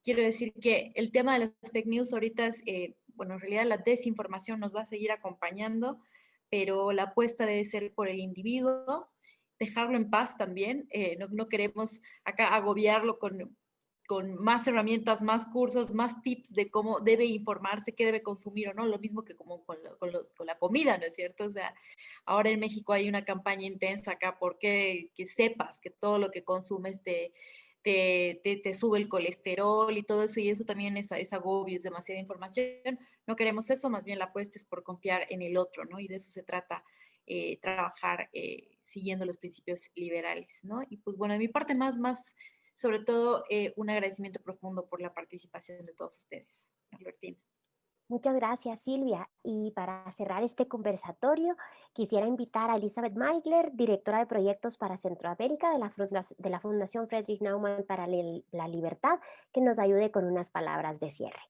Quiero decir que el tema de las fake news ahorita es, bueno, en realidad la desinformación nos va a seguir acompañando, pero la apuesta debe ser por el individuo, dejarlo en paz también. No queremos acá agobiarlo con más herramientas, más cursos, más tips de cómo debe informarse, qué debe consumir o no, lo mismo que como con la comida, ¿no es cierto? O sea, ahora en México hay una campaña intensa acá porque que sepas que todo lo que consumes te sube el colesterol y todo eso, y eso también es agobio, es demasiada información. No queremos eso, más bien la apuesta es por confiar en el otro, ¿no? Y de eso se trata, trabajar siguiendo los principios liberales, ¿no? Y pues bueno, de mi parte más sobre todo un agradecimiento profundo por la participación de todos ustedes. Albertina. Muchas gracias, Silvia. Y para cerrar este conversatorio, quisiera invitar a Elizabeth Meigler, directora de proyectos para Centroamérica de la Fundación Friedrich Naumann para la Libertad, que nos ayude con unas palabras de cierre.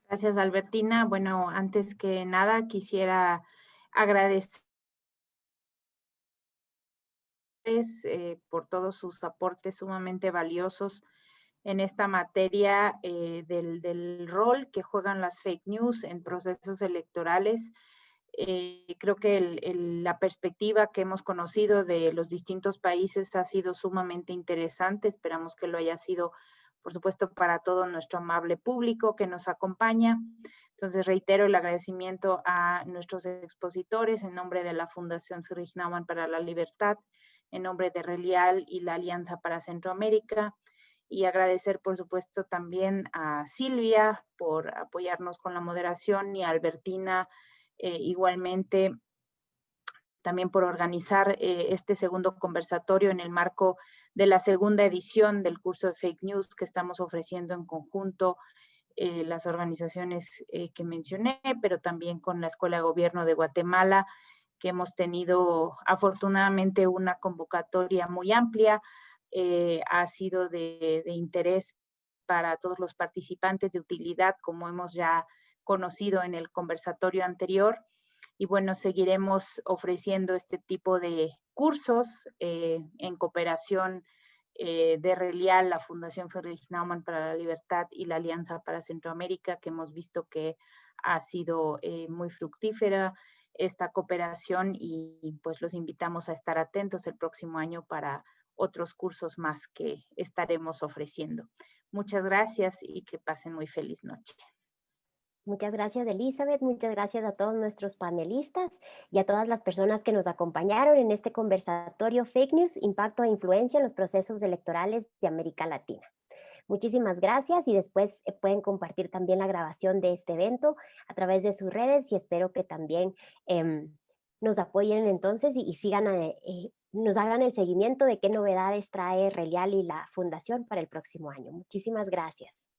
Gracias, Albertina. Bueno, antes que nada quisiera agradecer por todos sus aportes sumamente valiosos en esta materia del rol que juegan las fake news en procesos electorales. Creo que la perspectiva que hemos conocido de los distintos países ha sido sumamente interesante. Esperamos que lo haya sido, por supuesto, para todo nuestro amable público que nos acompaña. Entonces, reitero el agradecimiento a nuestros expositores en nombre de la Fundación Friedrich Naumann para la Libertad, en nombre de Relial y la Alianza para Centroamérica, y agradecer, por supuesto, también a Silvia por apoyarnos con la moderación y a Albertina igualmente también por organizar este segundo conversatorio en el marco de la segunda edición del curso de Fake News que estamos ofreciendo en conjunto las organizaciones que mencioné, pero también con la Escuela de Gobierno de Guatemala, que hemos tenido afortunadamente una convocatoria muy amplia. Ha sido de interés para todos los participantes, de utilidad, como hemos ya conocido en el conversatorio anterior. Y bueno, seguiremos ofreciendo este tipo de cursos en cooperación de Relial, la Fundación Friedrich Naumann para la Libertad y la Alianza para Centroamérica, que hemos visto que ha sido muy fructífera esta cooperación, y pues los invitamos a estar atentos el próximo año para otros cursos más que estaremos ofreciendo. Muchas gracias y que pasen muy feliz noche. Muchas gracias, Elizabeth. Muchas gracias a todos nuestros panelistas y a todas las personas que nos acompañaron en este conversatorio Fake News, Impacto e Influencia en los Procesos Electorales de América Latina. Muchísimas gracias, y después pueden compartir también la grabación de este evento a través de sus redes, y espero que también nos apoyen entonces y sigan nos hagan el seguimiento de qué novedades trae Relial y la Fundación para el próximo año. Muchísimas gracias.